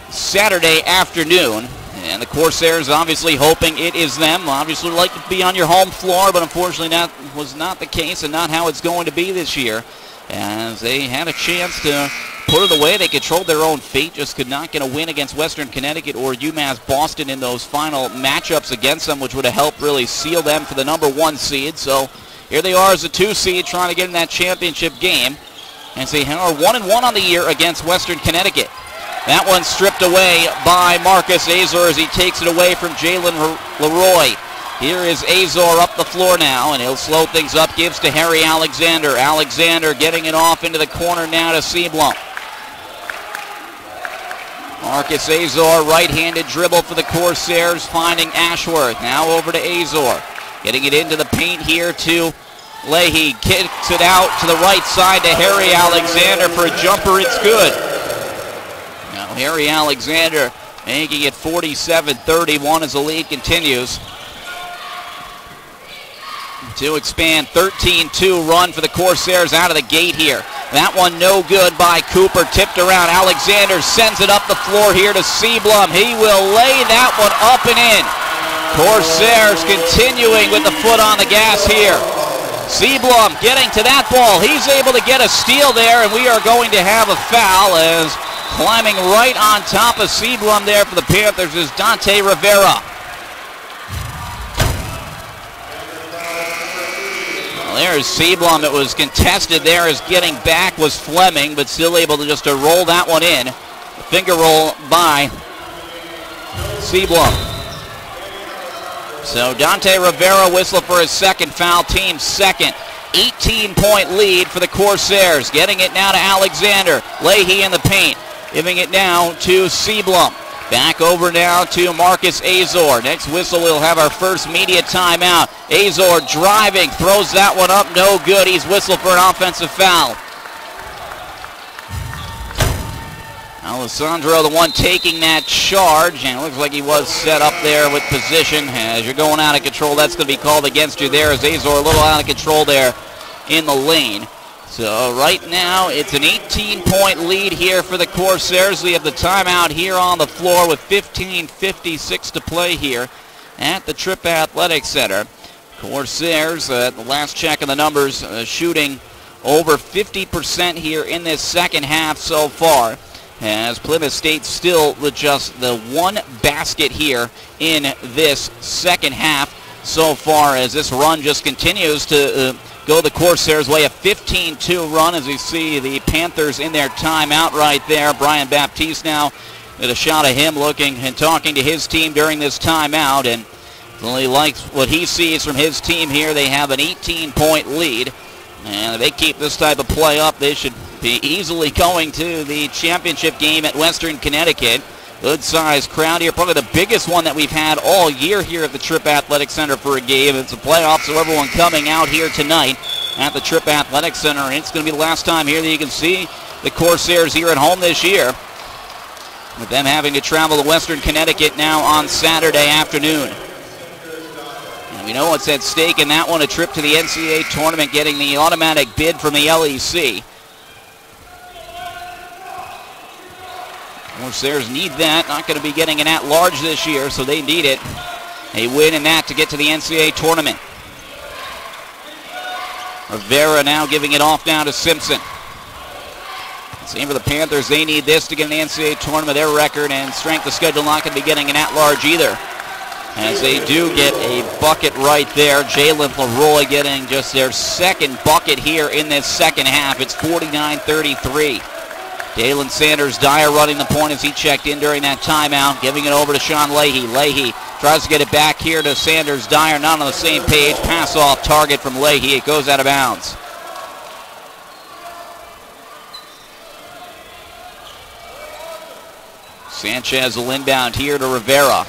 Saturday afternoon. And the Corsairs obviously hoping it is them. Obviously like to be on your home floor, but unfortunately that was not the case and not how it's going to be this year. As they had a chance to put it away, they controlled their own fate, just could not get a win against Western Connecticut or UMass Boston in those final matchups against them, which would have helped really seal them for the number 1 seed. So here they are as a 2 seed trying to get in that championship game. And they are 1-1 on the year against Western Connecticut. That one stripped away by Marcus Azor as he takes it away from Jalen Leroy. Here is Azor up the floor now, and he'll slow things up. Gives to Harry Alexander. Alexander getting it off into the corner now to Seablum. Marcus Azor, right-handed dribble for the Corsairs, finding Ashworth. Now over to Azor. Getting it into the paint here to Leahy. Kicks it out to the right side to Harry Alexander for a jumper. It's good. Now Harry Alexander making it 47-31 as the lead continues. To expand, 13-2 run for the Corsairs out of the gate here. That one no good by Cooper, tipped around. Alexander sends it up the floor here to Seablum. He will lay that one up and in. Corsairs continuing with the foot on the gas here. Seablum getting to that ball. He's able to get a steal there, and we are going to have a foul as climbing right on top of Seablum there for the Panthers is Dante Rivera. There's Seablum. It was contested there as getting back was Fleming, but still able to just roll that one in. Finger roll by Seablum. So Dante Rivera whistle for his second foul, team's second. 18-point lead for the Corsairs. Getting it now to Alexander. Leahy in the paint. Giving it now to Seablum. Back over now to Marcus Azor. Next whistle, we'll have our first media timeout. Azor driving, throws that one up, no good. He's whistled for an offensive foul. Alessandro, the one taking that charge, and it looks like he was set up there with position. As you're going out of control, that's going to be called against you there, as Azor a little out of control there in the lane. So right now, it's an 18-point lead here for the Corsairs. We have the timeout here on the floor with 15:56 to play here at the Tripp Athletic Center. Corsairs, the last check of the numbers, shooting over 50% here in this second half so far, as Plymouth State still with just the one basket here in this second half so far, as this run just continues to go the Corsairs' way. A 15-2 run, as we see the Panthers in their timeout right there. Brian Baptiste now with a shot of him looking and talking to his team during this timeout, and really likes what he sees from his team here. They have an 18-point lead, and if they keep this type of play up, they should be easily going to the championship game at Western Connecticut. Good-sized crowd here, probably the biggest one that we've had all year here at the Tripp Athletic Center for a game. It's a playoff, so everyone coming out here tonight at the Tripp Athletic Center, and it's going to be the last time here that you can see the Corsairs here at home this year, with them having to travel to Western Connecticut now on Saturday afternoon. And we know what's at stake in that one, a trip to the NCAA tournament, getting the automatic bid from the LEC. Corsairs need that. Not going to be getting an at-large this year, so they need it. A win in that to get to the NCAA tournament. Rivera now giving it off now to Simpson. Same for the Panthers. They need this to get an NCAA tournament. Their record and strength of schedule not going to be getting an at-large either, as they do get a bucket right there. Jalen Leroy getting just their second bucket here in this second half. It's 49-33. Dalen Sanders-Dyer running the point as he checked in during that timeout, giving it over to Sean Leahy. Leahy tries to get it back here to Sanders-Dyer, not on the same page. Pass off target from Leahy. It goes out of bounds. Sanchez will inbound here to Rivera.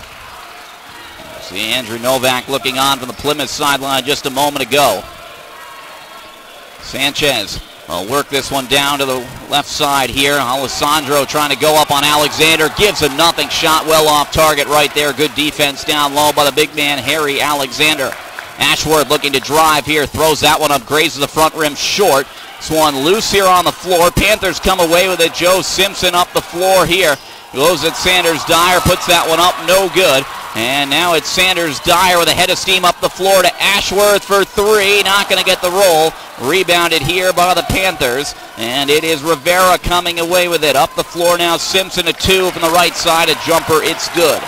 See Andrew Novak looking on from the Plymouth sideline just a moment ago. Sanchez will work this one down to the left side here. Alessandro trying to go up on Alexander. Gives a nothing shot well off target right there. Good defense down low by the big man, Harry Alexander. Ashworth looking to drive here. Throws that one up. Grazes the front rim short. This one loose here on the floor. Panthers come away with it. Joe Simpson up the floor here. Goes at Sanders Dyer. Puts that one up. No good. And now it's Sanders Dyer with a head of steam up the floor to Ashworth for three. Not going to get the roll. Rebounded here by the Panthers. And it is Rivera coming away with it. Up the floor now. Simpson a two from the right side. A jumper. It's good.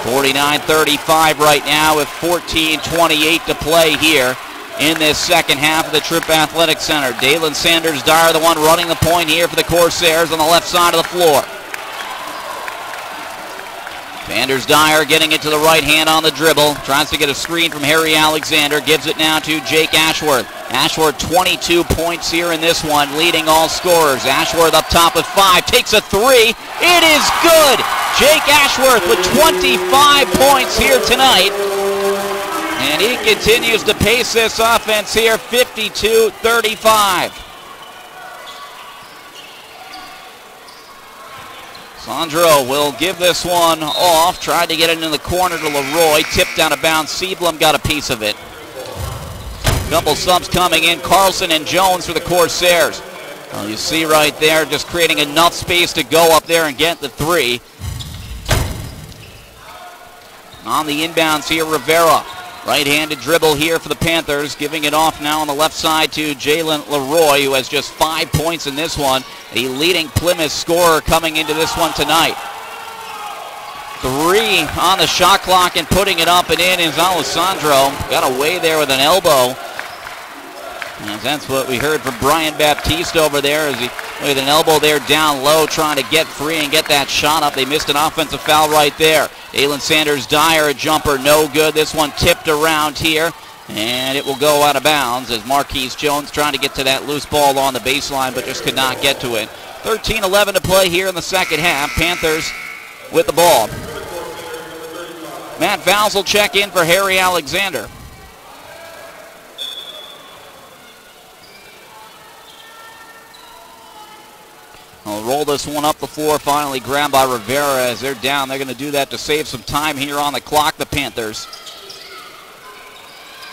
49-35 right now with 14:28 to play here in this second half of the Tripp Athletic Center. Dalen Sanders Dyer, the one running the point here for the Corsairs on the left side of the floor. Sanders Dyer getting it to the right hand on the dribble. Tries to get a screen from Harry Alexander. Gives it now to Jake Ashworth. Ashworth 22 points here in this one, leading all scorers. Ashworth up top with 5. Takes a three. It is good. Jake Ashworth with 25 points here tonight. And he continues to pace this offense here, 52-35. Sandro will give this one off. Tried to get it into the corner to Leroy. Tipped out of bounds. Seablum got a piece of it. Couple subs coming in. Carlson and Jones for the Corsairs. Well, you see right there, just creating enough space to go up there and get the three. On the inbounds here, Rivera. Right-handed dribble here for the Panthers. Giving it off now on the left side to Jalen Leroy, who has just 5 points in this one. The leading Plymouth scorer coming into this one tonight. 3 on the shot clock and putting it up and in is Alessandro. Got away there with an elbow. And that's what we heard from Brian Baptiste over there, as he with an elbow there down low trying to get free and get that shot up. They missed an offensive foul right there. Dalen Sanders Dyer, a jumper, no good. This one tipped around here, and it will go out of bounds as Marquise Jones trying to get to that loose ball on the baseline, but just could not get to it. 13-11 to play here in the second half. Panthers with the ball. Matt Vowles will check in for Harry Alexander. I'll roll this one up the floor, finally grabbed by Rivera as they're down. They're going to do that to save some time here on the clock, the Panthers.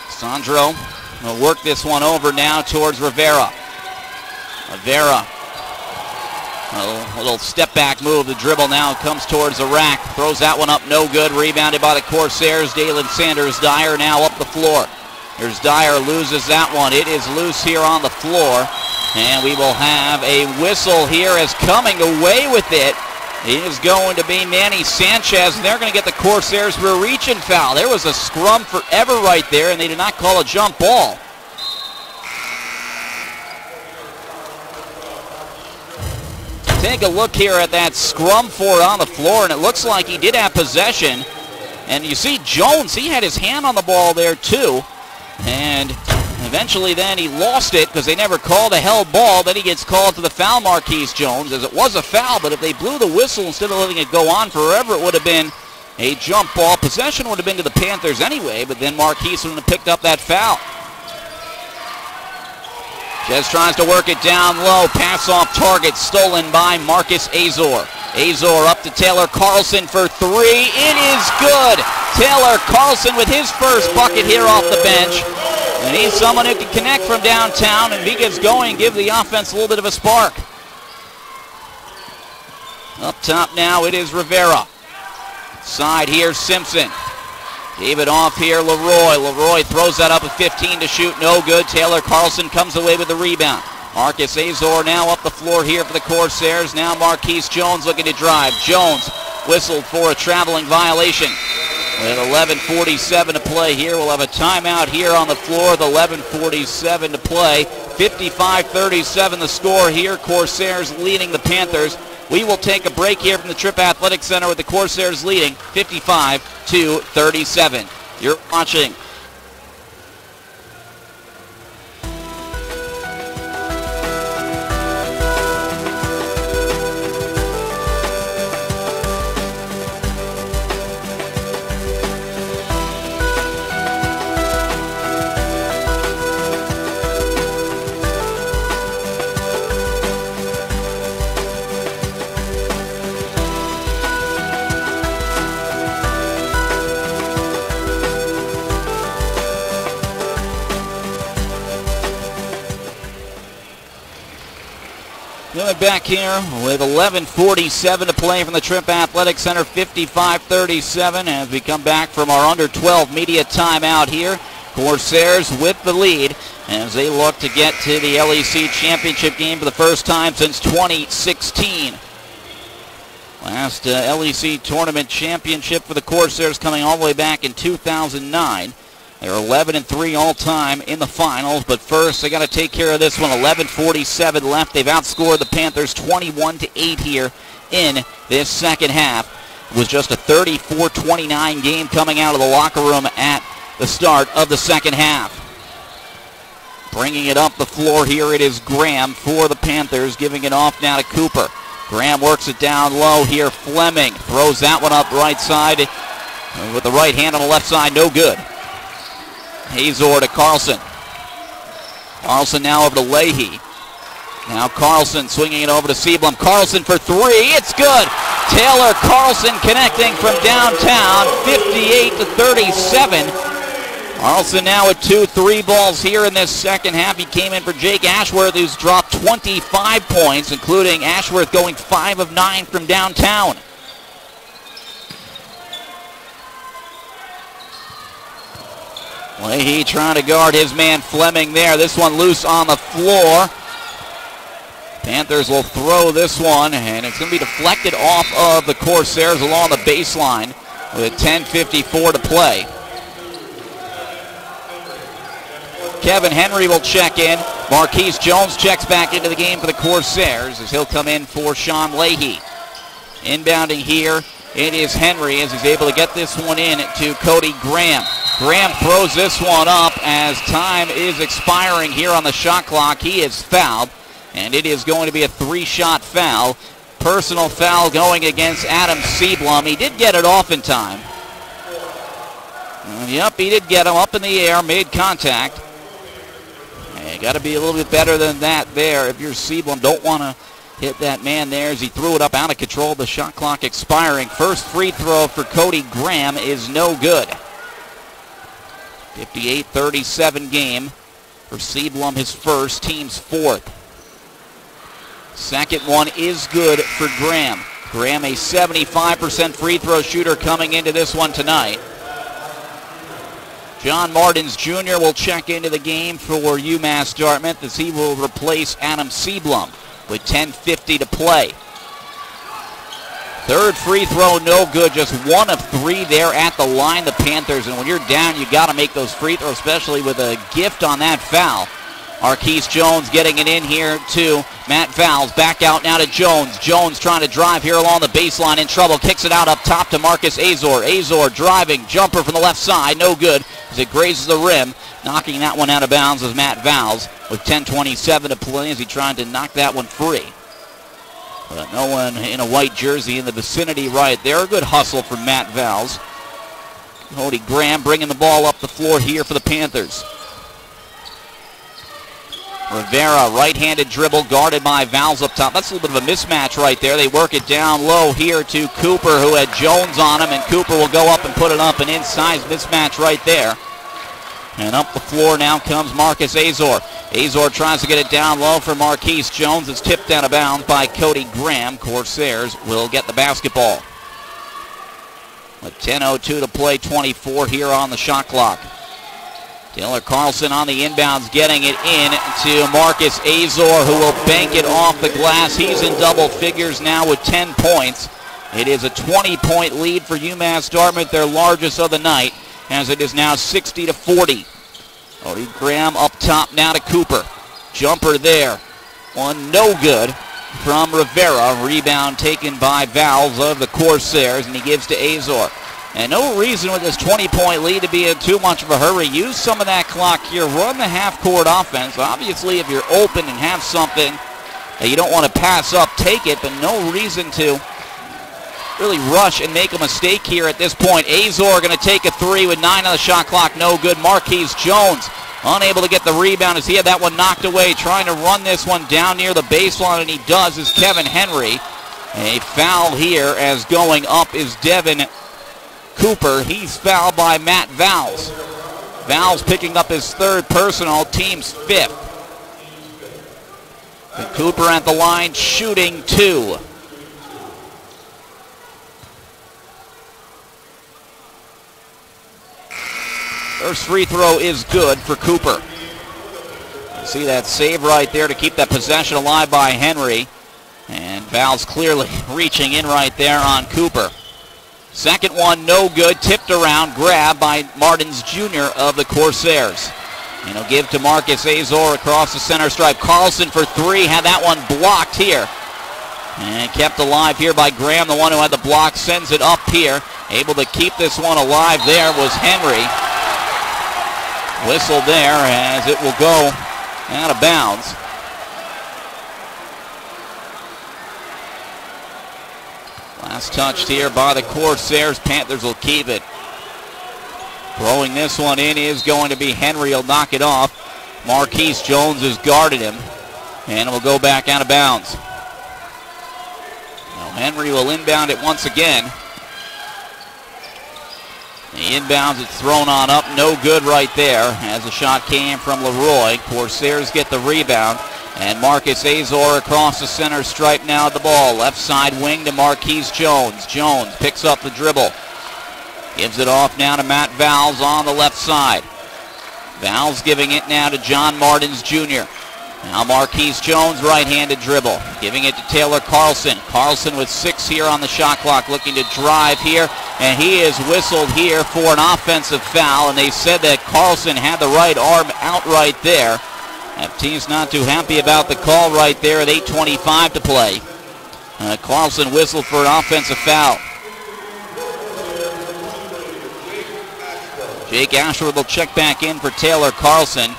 Sandro will work this one over now towards Rivera. Rivera, a little step back move. The dribble now comes towards the rack. Throws that one up, no good. Rebounded by the Corsairs. Dalen Sanders Dyer now up the floor. Here's Dyer, loses that one. It is loose here on the floor. And we will have a whistle here as coming away with it is going to be Manny Sanchez. And they're going to get the Corsairs for a reach-in foul. There was a scrum forever right there, and they did not call a jump ball. Take a look here at that scrum for it on the floor, and it looks like he did have possession. And you see Jones, he had his hand on the ball there too. And eventually then he lost it because they never called a held ball. Then he gets called to the foul, Marquise Jones, as it was a foul, but if they blew the whistle instead of letting it go on forever, it would have been a jump ball. Possession would have been to the Panthers anyway, but then Marquise would have picked up that foul. Just tries to work it down low. Pass off target stolen by Marcus Azor. Azor up to Taylor Carlson for three. It is good. Taylor Carlson with his first bucket here off the bench. And he's someone who can connect from downtown, and if he gets going, give the offense a little bit of a spark. Up top now, it is Rivera. Side here, Simpson. Gave it off here, Leroy. Leroy throws that up at 15 to shoot, no good. Taylor Carlson comes away with the rebound. Marcus Azor now up the floor here for the Corsairs. Now Marquise Jones looking to drive. Jones whistled for a traveling violation. With 11:47 to play here, we'll have a timeout here on the floor with 11:47 to play. 55-37 the score here. Corsairs leading the Panthers. We will take a break here from the Tripp Athletic Center with the Corsairs leading 55-37. You're watching Going back here with 11:47 to play from the Trip Athletic Center, 55-37 as we come back from our under 12 media timeout here. Corsairs with the lead as they look to get to the LEC championship game for the first time since 2016. Last LEC tournament championship for the Corsairs coming all the way back in 2009. They're 11-3 all-time in the finals, but first they got to take care of this one. 11:47 left. They've outscored the Panthers 21-8 here in this second half. It was just a 34-29 game coming out of the locker room at the start of the second half. Bringing it up the floor here, it is Graham for the Panthers, giving it off now to Cooper. Graham works it down low here. Fleming throws that one up right side with the right hand on the left side, no good. Hazor to Carlson. Carlson now over to Leahy. Now Carlson swinging it over to Seablum. Carlson for three. It's good. Taylor Carlson connecting from downtown, 58-37. Carlson now with 2 3-balls here in this second half. He came in for Jake Ashworth, who's dropped 25 points, including Ashworth going 5 of 9 from downtown. Leahy trying to guard his man Fleming there. This one loose on the floor. Panthers will throw this one, and it's going to be deflected off of the Corsairs along the baseline with 10:54 to play. Kevin Henry will check in. Marquise Jones checks back into the game for the Corsairs as he'll come in for Sean Leahy. Inbounding here, it is Henry as he's able to get this one in to Cody Graham. Graham throws this one up as time is expiring here on the shot clock. He is fouled, and it is going to be a 3-shot foul. Personal foul going against Adam Seablum. He did get it off in time. Yep, he did get him up in the air, made contact. You got to be a little bit better than that there. If you're Seablum, don't want to hit that man there as he threw it up out of control. The shot clock expiring. First free throw for Cody Graham is no good. 58-37 game for Seablum, his first, team's fourth. Second one is good for Graham. Graham, a 75% free throw shooter coming into this one tonight. John Martins Jr. will check into the game for UMass Dartmouth as he will replace Adam Seablum with 10:50 to play. Third free throw, no good. Just 1 of 3 there at the line, the Panthers. And when you're down, you got to make those free throws, especially with a gift on that foul. Marquise Jones getting it in here to Matt Vowles. Back out now to Jones. Jones trying to drive here along the baseline, in trouble. Kicks it out up top to Marcus Azor. Azor driving, jumper from the left side, no good as it grazes the rim. Knocking that one out of bounds was Matt Vowles with 10:27 to play as he tried to knock that one free. But no one in a white jersey in the vicinity right there. A good hustle from Matt Vowles. Cody Graham bringing the ball up the floor here for the Panthers. Rivera, right-handed dribble, guarded by Vowles up top. That's a little bit of a mismatch right there. They work it down low here to Cooper, who had Jones on him, and Cooper will go up and put it up. An inside mismatch right there. And up the floor now comes Marcus Azor. Azor tries to get it down low for Marquise Jones. It's tipped out of bounds by Cody Graham. Corsairs will get the basketball. With 10:02 to play, 24 here on the shot clock. Taylor Carlson on the inbounds, getting it in to Marcus Azor, who will bank it off the glass. He's in double figures now with 10 points. It is a 20-point lead for UMass Dartmouth, their largest of the night, as it is now 60-40. Cody Graham up top now to Cooper. Jumper there. One no good from Rivera. Rebound taken by Vowles of the Corsairs, and he gives to Azor. And no reason with this 20-point lead to be in too much of a hurry. Use some of that clock here. Run the half-court offense. Obviously, if you're open and have something that you don't want to pass up, take it, but no reason to really rush and make a mistake here at this point. Azor going to take a 3 with 9 on the shot clock. No good. Marquise Jones unable to get the rebound as he had that one knocked away. Trying to run this one down near the baseline, and he does, is Kevin Henry. A foul here as going up is Devin Cooper. He's fouled by Matt Vowles. Vowles picking up his third personal, team's fifth. And Cooper at the line, shooting 2. First free throw is good for Cooper. You see that save right there to keep that possession alive by Henry. And Val's clearly reaching in right there on Cooper. Second one, no good. Tipped around, grabbed by Martins Jr. of the Corsairs. And he'll give to Marcus Azor across the center stripe. Carlson for 3, had that one blocked here. And kept alive here by Graham, the one who had the block, sends it up here. Able to keep this one alive there was Henry. Whistle there as it will go out of bounds. Last touched here by the Corsairs. Panthers will keep it. Throwing this one in is going to be Henry. He'll knock it off. Marquise Jones has guarded him. And it will go back out of bounds. Now Henry will inbound it once again. The inbounds, it's thrown on up. No good right there as the shot came from Leroy. Corsairs get the rebound. And Marcus Azor across the center stripe now at the ball. Left side wing to Marquise Jones. Jones picks up the dribble. Gives it off now to Matt Valls on the left side. Valls giving it now to John Martins Jr. Now Marquise Jones, right-handed dribble. Giving it to Taylor Carlson. Carlson with 6 here on the shot clock, looking to drive here. And he is whistled here for an offensive foul. And they said that Carlson had the right arm out right there. FT's not too happy about the call right there at 8:25 to play. Carlson whistled for an offensive foul. Jake Ashworth will check back in for Taylor Carlson.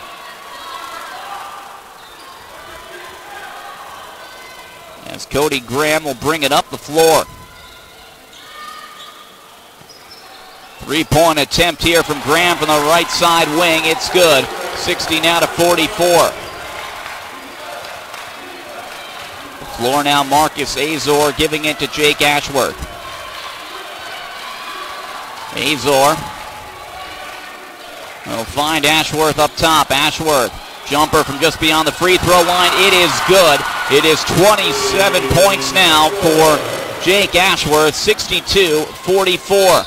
As Cody Graham will bring it up the floor. 3-point attempt here from Graham from the right side wing. It's good. 60 now to 44. The floor now, Marcus Azor giving it to Jake Ashworth. Azor will find Ashworth up top. Ashworth, jumper from just beyond the free throw line. It is good. It is 27 points now for Jake Ashworth, 62-44.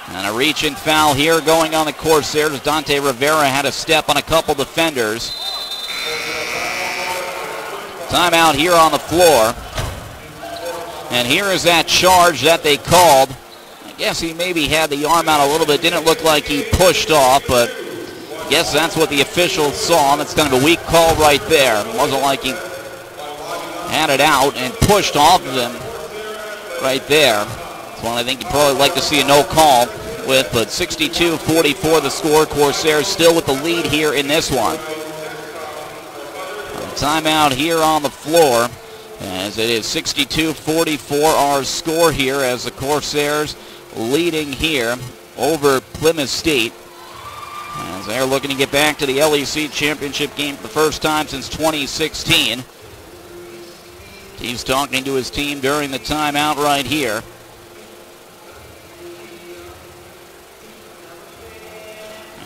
And a reach-in foul here going on the Corsairs. Dante Rivera had a step on a couple defenders. Timeout here on the floor. And here is that charge that they called. I guess he maybe had the arm out a little bit. Didn't look like he pushed off, but I guess that's what the officials saw. That's kind of a weak call right there. It wasn't like he had it out and pushed off of him right there. One I think you'd probably like to see a no call with, but 62-44 the score. Corsairs still with the lead here in this one. Timeout here on the floor as it is 62-44 our score here as the Corsairs leading here over Plymouth State as they're looking to get back to the LEC championship game for the first time since 2016. He's talking to his team during the timeout right here.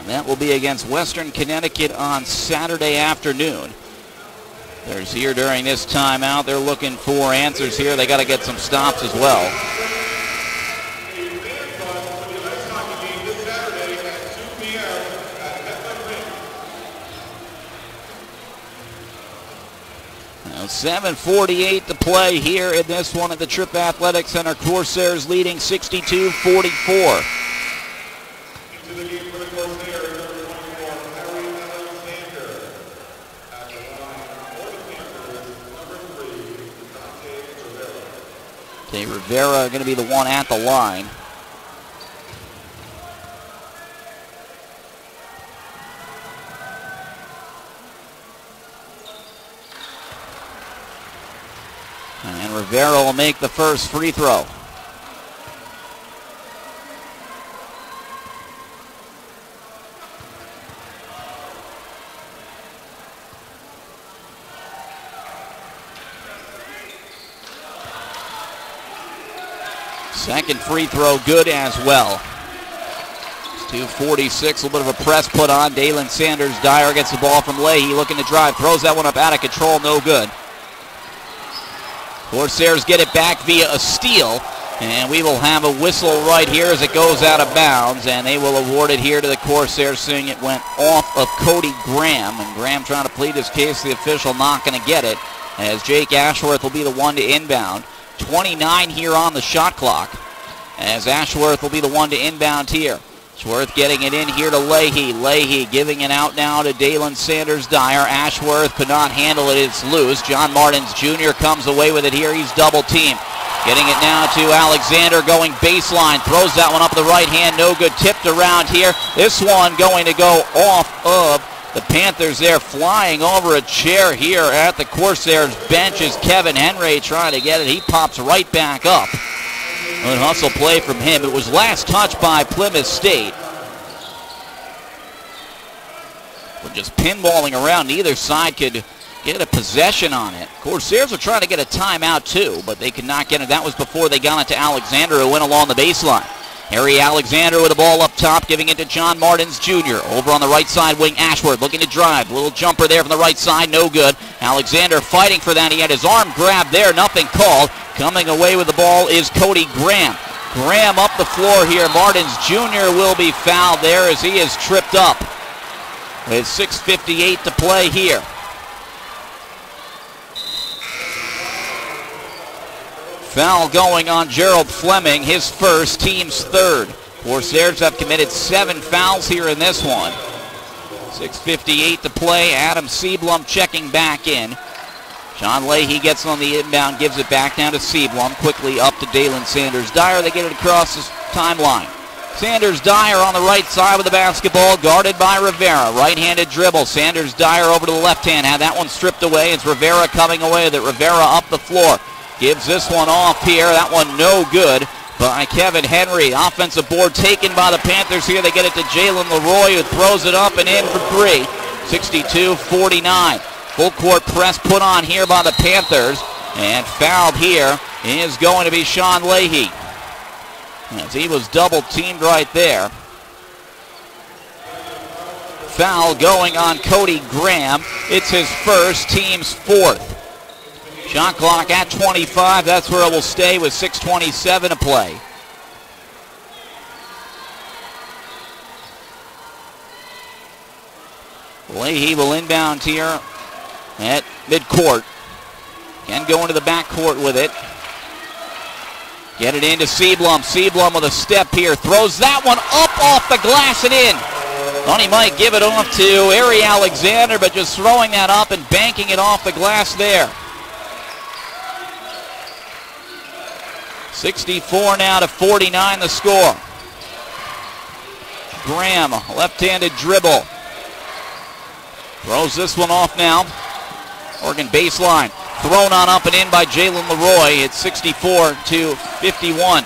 That will be against Western Connecticut on Saturday afternoon. There's here during this timeout. They're looking for answers here. They got to get some stops as well. Now 7:48 to play here in this one at the Tripp Athletic Center. Corsairs leading 62-44. Okay, Rivera going to be the one at the line. And Rivera will make the first free throw. Second free throw good as well. 2:46, a little bit of a press put on. Dalen Sanders Dyer gets the ball from Leahy, looking to drive, throws that one up out of control, no good. Corsairs get it back via a steal, and we will have a whistle right here as it goes out of bounds, and they will award it here to the Corsairs, saying it went off of Cody Graham, and Graham trying to plead his case, the official not going to get it, as Jake Ashworth will be the one to inbound. 29 here on the shot clock, as Ashworth will be the one to inbound here. Ashworth getting it in here to Leahy. Leahy giving it out now to Dalen Sanders Dyer. Ashworth could not handle it. It's loose. John Martins Jr. comes away with it here. He's double teamed. Getting it now to Alexander going baseline. Throws that one up the right hand. No good. Tipped around here. This one going to go off of the Panthers there. Flying over a chair here at the Corsairs bench is Kevin Henry trying to get it. He pops right back up. Good hustle play from him. It was last touched by Plymouth State. We're just pinballing around. Neither side could get a possession on it. Corsairs were trying to get a timeout too, but they could not get it. That was before they got it to Alexander, who went along the baseline. Harry Alexander with the ball up top, giving it to John Martins Jr. Over on the right side wing, Ashworth looking to drive. Little jumper there from the right side, no good. Alexander fighting for that. He had his arm grabbed there, nothing called. Coming away with the ball is Cody Graham. Graham up the floor here. Martins Jr. will be fouled there as he is tripped up. With 6:58 to play here. Foul going on Gerald Fleming, his first, team's third. Corsairs have committed 7 fouls here in this one. 6:58 to play. Adam Seablum checking back in. John Leahy gets on the inbound, gives it back down to Seablum. Quickly up to Dalen Sanders Dyer. They get it across the timeline. Sanders Dyer on the right side with the basketball, guarded by Rivera. Right-handed dribble. Sanders Dyer over to the left hand. Had that one stripped away. It's Rivera coming away with it. Rivera up the floor. Gives this one off here. That one no good by Kevin Henry. Offensive board taken by the Panthers here. They get it to Jalen Leroy, who throws it up and in for 3. 62-49. Full court press put on here by the Panthers. And fouled here is going to be Sean Leahy, as he was double teamed right there. Foul going on Cody Graham. It's his first, team's 4th. Shot clock at 25. That's where it will stay with 6:27 to play. Leahy will inbound here at midcourt. Can go into the backcourt with it. Get it into Seablum. Seablum with a step here. Throws that one up off the glass and in. Thought he might give it off to Harry Alexander, but just throwing that up and banking it off the glass there. 64 now to 49 the score. Graham, left-handed dribble. Throws this one off now. Oregon baseline. Thrown on up and in by Jalen Leroy. It's 64-51.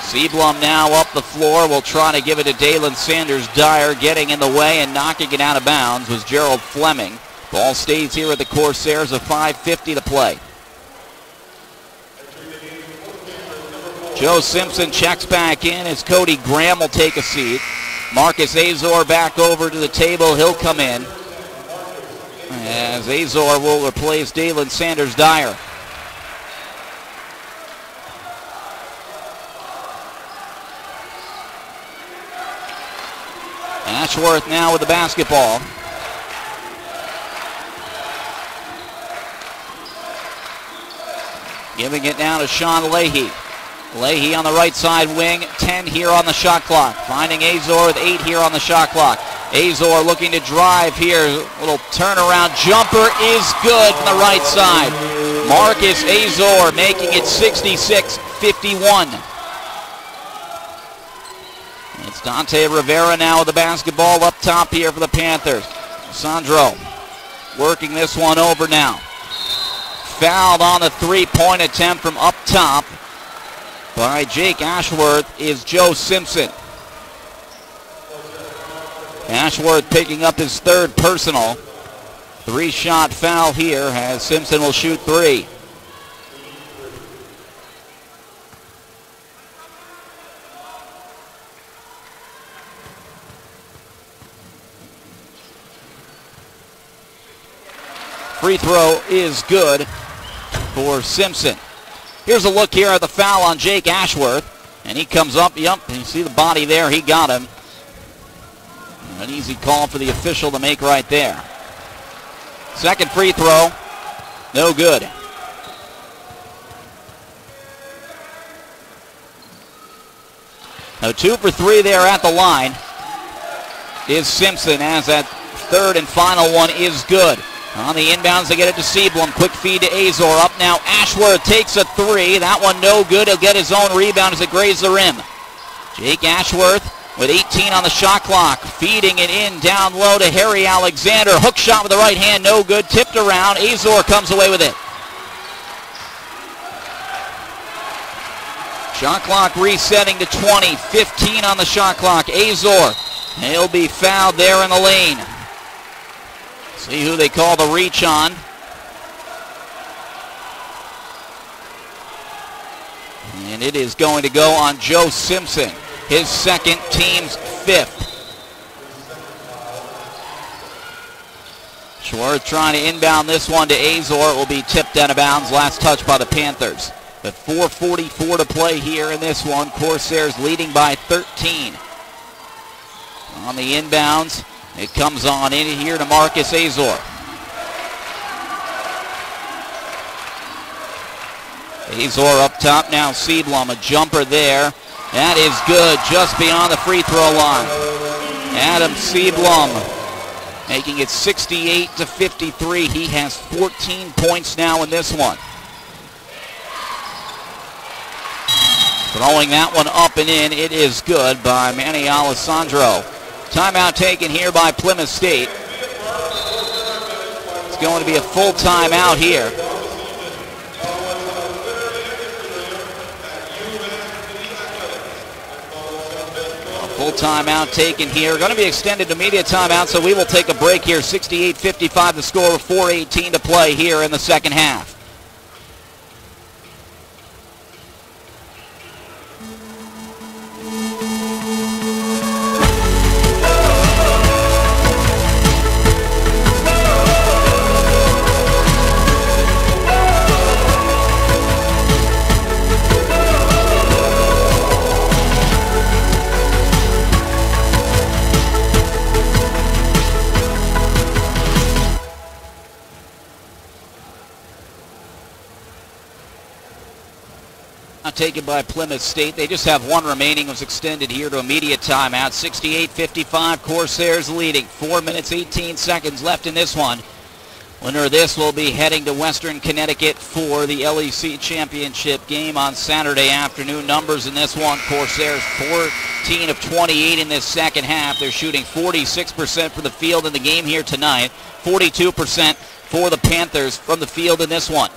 Seablum now up the floor. Will try to give it to Dalen Sanders Dyer. Getting in the way and knocking it out of bounds was Gerald Fleming. Ball stays here at the Corsairs of 5:50 to play. Joe Simpson checks back in as Cody Graham will take a seat. Marcus Azor back over to the table. He'll come in, as Azor will replace Dalen Sanders Dyer. Ashworth now with the basketball. Giving it now to Sean Leahy. Leahy on the right side wing, 10 here on the shot clock. Finding Azor with 8 here on the shot clock. Azor looking to drive here. Little turnaround jumper is good from the right side. Marcus Azor making it 66-51. It's Dante Rivera now with the basketball up top here for the Panthers. Sandro working this one over now. Fouled on the three-point attempt from up top by Jake Ashworth is Joe Simpson. Ashworth picking up his 3rd personal. 3-shot foul here as Simpson will shoot 3. Free throw is good for Simpson. Here's a look here at the foul on Jake Ashworth. And he comes up, yep, and you see the body there, he got him. An easy call for the official to make right there. Second free throw, no good. Now 2 for 3 there at the line is Simpson, as that third and final one is good. On the inbounds, they get it to Seablum. Quick feed to Azor. Up now, Ashworth takes a three. That one no good. He'll get his own rebound as it grazes the rim. Jake Ashworth with 18 on the shot clock. Feeding it in down low to Harry Alexander. Hook shot with the right hand, no good. Tipped around. Azor comes away with it. Shot clock resetting to 20. 15 on the shot clock. Azor. He'll be fouled there in the lane. See who they call the reach on. And it is going to go on Joe Simpson, his second, team's fifth. Schwartz trying to inbound this one to Azor. It will be tipped out of bounds. Last touch by the Panthers. But 4:44 to play here in this one. Corsairs leading by 13. On the inbounds, it comes on in here to Marcus Azor. Azor up top now. Seablum, a jumper there. That is good, just beyond the free throw line. Adam Seablum making it 68-53. He has 14 points now in this one. Throwing that one up and in. It is good by Manny Alessandro. Timeout taken here by Plymouth State. It's going to be a full timeout here. A full timeout taken here. Going to be extended to media timeout, so we will take a break here. 68-55 the score, 4:18 to play here in the second half. Taken by Plymouth State. They just have one remaining. It was extended here to immediate timeout. 68-55, Corsairs leading. 4 minutes, 18 seconds left in this one. Winner of this will be heading to Western Connecticut for the LEC Championship game on Saturday afternoon. Numbers in this one, Corsairs 14 of 28 in this second half. They're shooting 46% from the field in the game here tonight. 42% for the Panthers from the field in this one.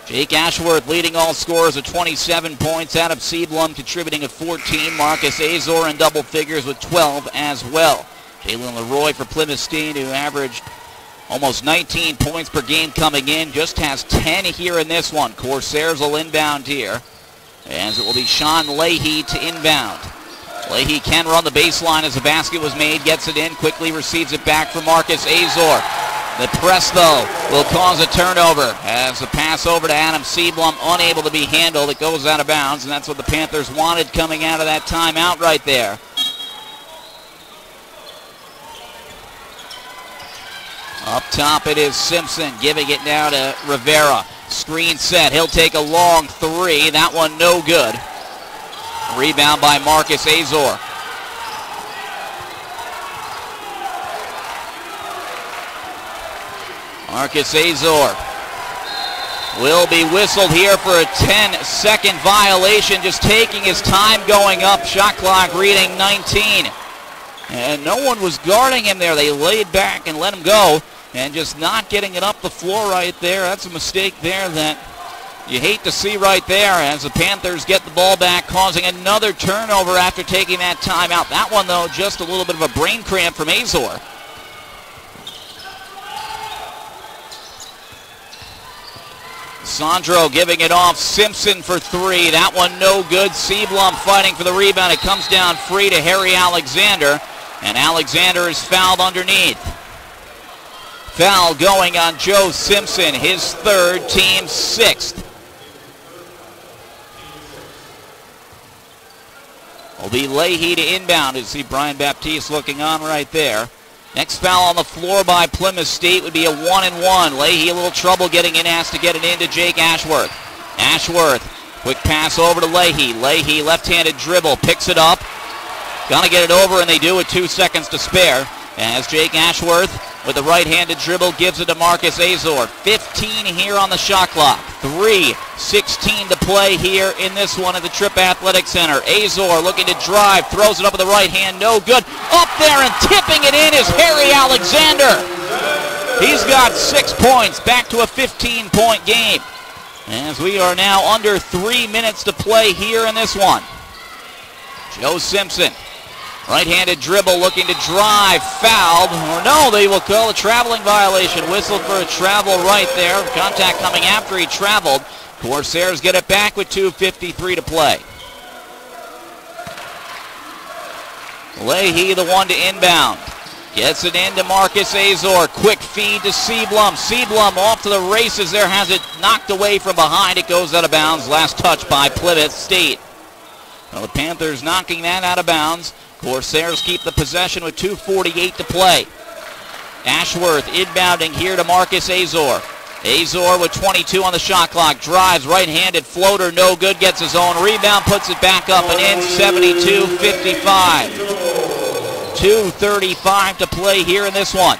Jake Ashworth leading all scorers with 27 points. Adam Seablum contributing at 14. Marcus Azor in double figures with 12 as well. Jalen Leroy for Plymouth State, who averaged almost 19 points per game coming in, just has 10 here in this one. Corsairs will inbound here, as it will be Sean Leahy to inbound. Leahy can run the baseline as the basket was made, gets it in, quickly receives it back from Marcus Azor. The press, though, will cause a turnover as the pass over to Adam Seablum, unable to be handled. It goes out of bounds, and that's what the Panthers wanted coming out of that timeout right there. Up top it is Simpson, giving it now to Rivera. Screen set, he'll take a long three. That one no good. Rebound by Marcus Azor. Marcus Azor will be whistled here for a 10-second violation, just taking his time going up. Shot clock reading 19. And no one was guarding him there. They laid back and let him go, and just not getting it up the floor right there. That's a mistake there that you hate to see right there, as the Panthers get the ball back, causing another turnover after taking that timeout. That one, though, just a little bit of a brain cramp from Azor. Sandro giving it off. Simpson for three. That one no good. Seablum fighting for the rebound. It comes down free to Harry Alexander, and Alexander is fouled underneath. Foul going on Joe Simpson, his third, team sixth. Will be Leahy to inbound. You see Brian Baptiste looking on right there. Next foul on the floor by Plymouth State would be a 1-and-1. Leahy a little trouble getting in, has to get it into Jake Ashworth. Ashworth, quick pass over to Leahy. Leahy, left-handed dribble, picks it up. Gonna get it over, and they do with 2 seconds to spare. As Jake Ashworth, with the right-handed dribble, gives it to Marcus Azor. 15 here on the shot clock. 3:16 to play here in this one at the Tripp Athletic Center. Azor looking to drive, throws it up with the right hand, no good. Up there and tipping it in is Harry Alexander. He's got 6 points, back to a 15-point game. As we are now under 3 minutes to play here in this one. Joe Simpson. Right-handed dribble looking to drive, fouled, or no, they will call a traveling violation. Whistled for a travel right there. Contact coming after he traveled. Corsairs get it back with 2:53 to play. Leahy the one to inbound. Gets it into Marcus Azor. Quick feed to Seablum. Seablum off to the races there, has it knocked away from behind. It goes out of bounds. Last touch by Plymouth State. Well, the Panthers knocking that out of bounds. Corsairs keep the possession with 2:48 to play. Ashworth inbounding here to Marcus Azor. Azor with 22 on the shot clock. Drives, right-handed floater, no good. Gets his own rebound, puts it back up and in. 72-55. 2:35 to play here in this one.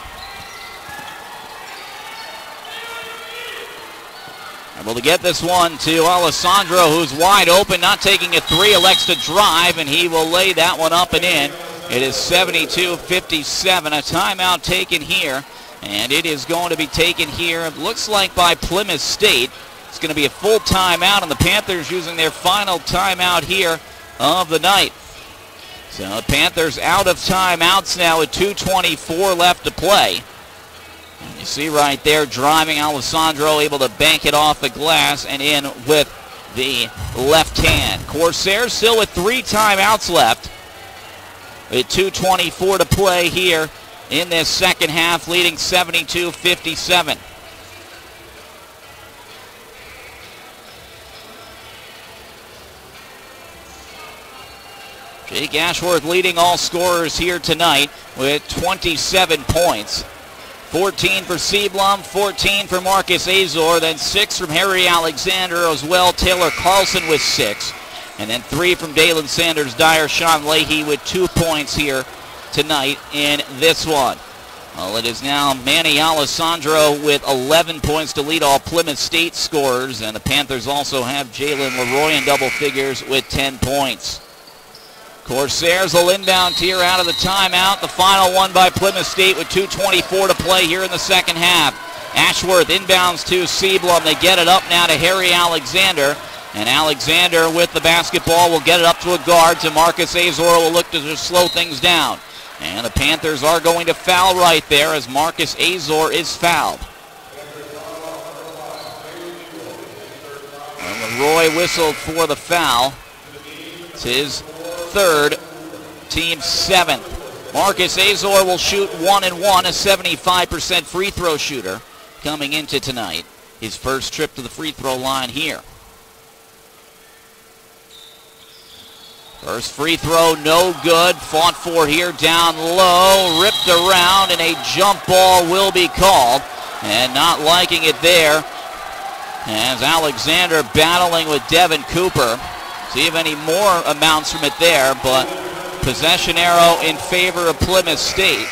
Able to get this one to Alessandro, who's wide open, not taking a three, elects to drive, and he will lay that one up and in. It is 72-57, a timeout taken here, and it is going to be taken here, it looks like by Plymouth State. It's going to be a full timeout, and the Panthers using their final timeout here of the night. So the Panthers out of timeouts now with 2:24 left to play. And you see right there, driving Alessandro, able to bank it off the glass and in with the left hand. Corsairs still with 3 timeouts left. With 2:24 to play here in this second half, leading 72-57. Jake Ashworth leading all scorers here tonight with 27 points. 14 for Seablum, 14 for Marcus Azor, then 6 from Harry Alexander as well. Taylor Carlson with 6. And then 3 from Dalen Sanders Dyer. Sean Leahy with 2 points here tonight in this one. Well, it is now Manny Alessandro with 11 points to lead all Plymouth State scorers. And the Panthers also have Jalen Leroy in double figures with 10 points. Corsairs will inbound here out of the timeout. The final one by Plymouth State with 2:24 to play here in the second half. Ashworth inbounds to Seablum. They get it up now to Harry Alexander. And Alexander with the basketball will get it up to a guard. To Marcus Azor will look to just slow things down. And the Panthers are going to foul right there as Marcus Azor is fouled. And Leroy whistled for the foul. It's his third, team 7th. Marcus Azor will shoot 1-and-1, a 75% free throw shooter coming into tonight. His first trip to the free throw line here. First free throw, no good. Fought for here down low, ripped around, and a jump ball will be called. And not liking it there as Alexander battling with Devin Cooper. See if any more amounts from it there, but possession arrow in favor of Plymouth State.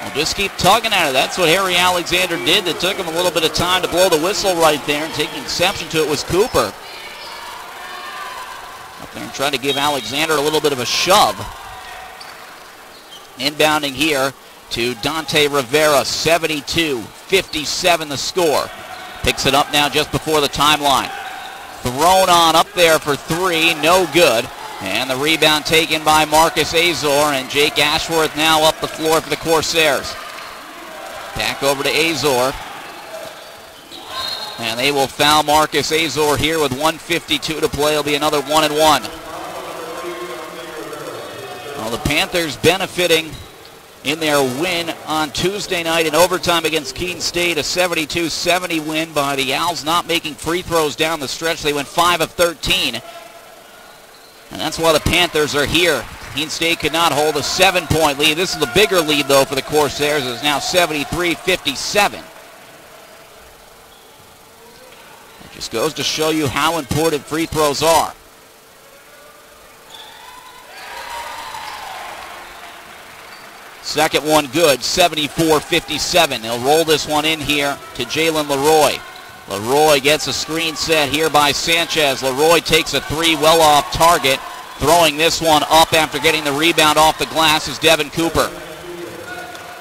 We'll just keep tugging at it. That's what Harry Alexander did. It took him a little bit of time to blow the whistle right there, and taking exception to it was Cooper. Up there and trying to give Alexander a little bit of a shove. Inbounding here to Dante Rivera, 72-57 the score. Picks it up now just before the timeline. Thrown on up there for 3, no good. And the rebound taken by Marcus Azor, and Jake Ashworth now up the floor for the Corsairs. Back over to Azor. And they will foul Marcus Azor here with 1:52 to play. It'll be another 1-and-1. Well, the Panthers benefiting in their win on Tuesday night in overtime against Keene State, a 72-70 win by the Owls, not making free throws down the stretch. They went 5 of 13, and that's why the Panthers are here. Keene State could not hold a 7-point lead. This is the bigger lead, though, for the Corsairs. It's now 73-57. It just goes to show you how important free throws are. Second one good, 74-57. They'll roll this one in here to Jalen Leroy. Leroy gets a screen set here by Sanchez. Leroy takes a three well off target. Throwing this one up after getting the rebound off the glass is Devin Cooper.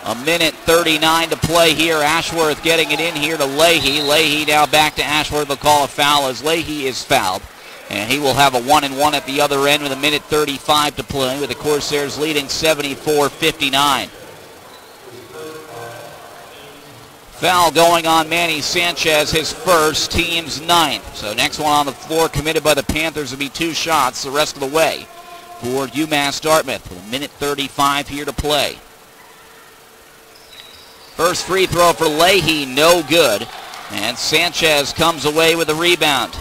A minute 39 to play here. Ashworth getting it in here to Leahy. Leahy now back to Ashworth. They'll call a foul as Leahy is fouled. And he will have a 1-and-1 at the other end with a minute 35 to play, with the Corsairs leading 74-59. Foul going on Manny Sanchez, his first, team's 9th. So next one on the floor committed by the Panthers will be 2 shots the rest of the way for UMass Dartmouth with a minute 35 here to play. First free throw for Leahy, no good. And Sanchez comes away with a rebound.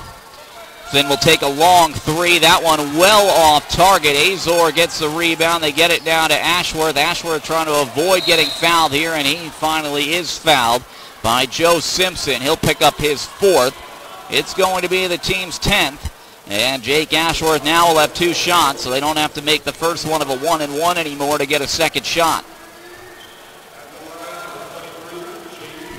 Then we'll take a long three. That one well off target. Azor gets the rebound. They get it down to Ashworth. Ashworth trying to avoid getting fouled here, and he finally is fouled by Joe Simpson. He'll pick up his 4th. It's going to be the team's 10th. And Jake Ashworth now will have 2 shots, so they don't have to make the first one of a 1-and-1 anymore to get a second shot.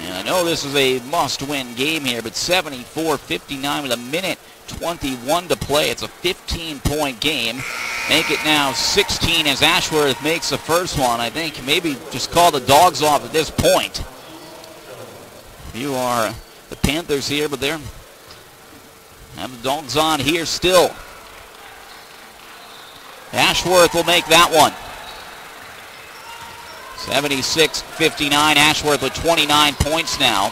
And I know this is a must-win game here, but 74-59 with a minute 21 to play. It's a 15-point game. Make it now 16 as Ashworth makes the first one. I think maybe just call the dogs off at this point. You are the Panthers here, but they're have the dogs on here still. Ashworth will make that one. 76-59. Ashworth with 29 points now.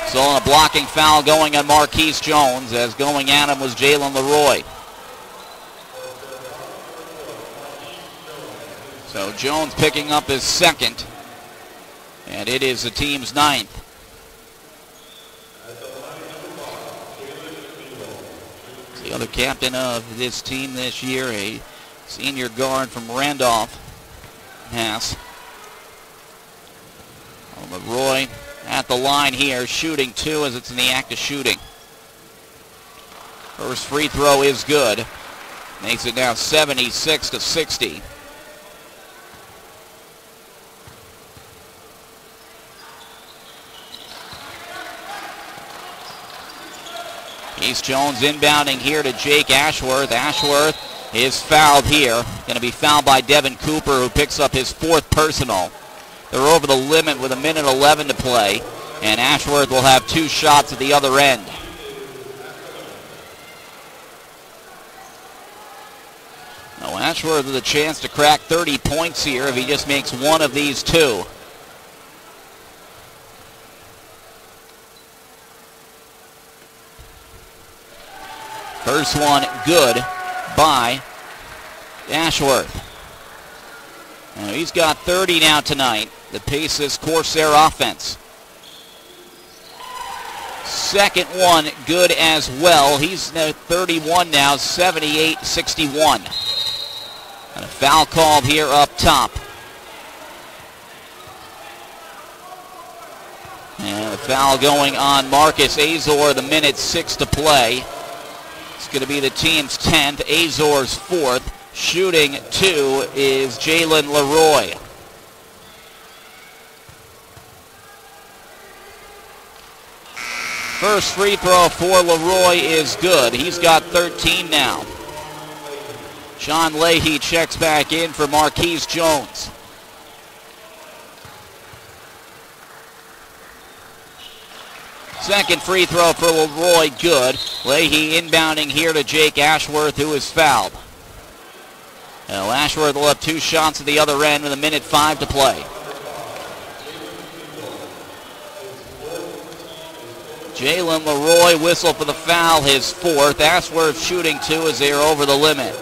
So on a blocking foul going on Marquise Jones, as going at him was Jalen Leroy. So Jones picking up his 2nd, and it is the team's 9th. The other captain of this team this year, a senior guard from Randolph, Haas. Leroy at the line here, shooting 2 as it's in the act of shooting. First free throw is good. Makes it now 76-60. East Jones inbounding here to Jake Ashworth. Ashworth is fouled here. Going to be fouled by Devin Cooper, who picks up his 4th personal. They're over the limit with a minute 11 to play, and Ashworth will have 2 shots at the other end. Now Ashworth with a chance to crack 30 points here if he just makes one of these 2. First one good by Ashworth. Now he's got 30 now tonight. The pace is Corsair offense. Second one good as well. He's 31 now, 78-61. And a foul called here up top. And a foul going on Marcus Azor, the minute 6 to play. It's going to be the team's 10th, Azor's 4th. Shooting 2 is Jalen Leroy. First free throw for Leroy is good. He's got 13 now. Sean Leahy checks back in for Marquise Jones. Second free throw for Leroy, good. Leahy inbounding here to Jake Ashworth, who is fouled. Now Ashworth will have 2 shots at the other end with a minute 5 to play. Jalen Leroy whistle for the foul, his 4th. Ashworth shooting 2 as they are over the limit.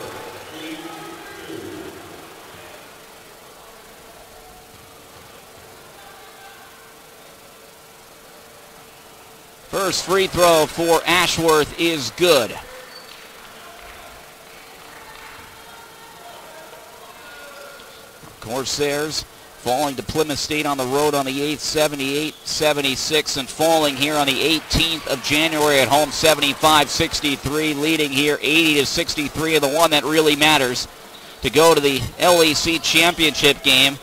First free throw for Ashworth is good. Corsairs falling to Plymouth State on the road on the 8th, 78-76, and falling here on the 18th of January at home, 75-63, leading here 80-63 of the one that really matters to go to the LEC championship game.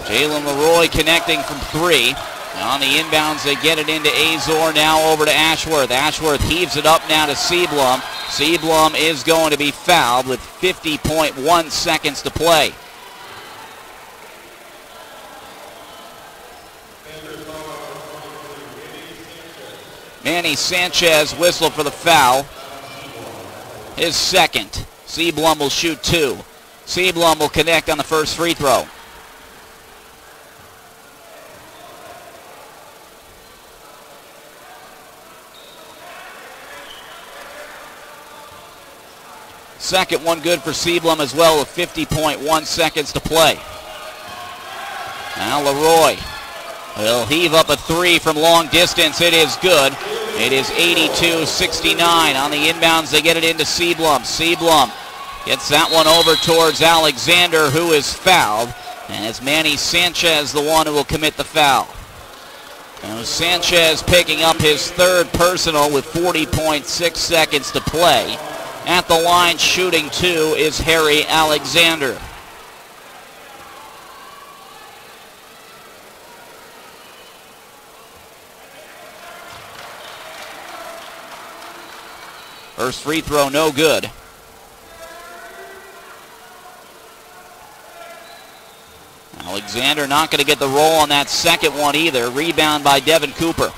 Jalen Leroy connecting from three. On the inbounds, they get it into Azor, now over to Ashworth. Ashworth heaves it up now to Seablum. Seablum is going to be fouled with 50.1 seconds to play. Manny Sanchez whistled for the foul. His second. Seablum will shoot two. Seablum will connect on the first free throw. Second one good for Seablum as well with 50.1 seconds to play. Now Leroy will heave up a three from long distance. It is good. It is 82-69. On the inbounds, they get it into Seablum. Seablum gets that one over towards Alexander, who is fouled. And it's Manny Sanchez the one who will commit the foul. Now Sanchez picking up his third personal with 40.6 seconds to play. At the line shooting two is Harry Alexander. First free throw no good. Alexander not going to get the roll on that second one either. Rebound by Devin Cooper.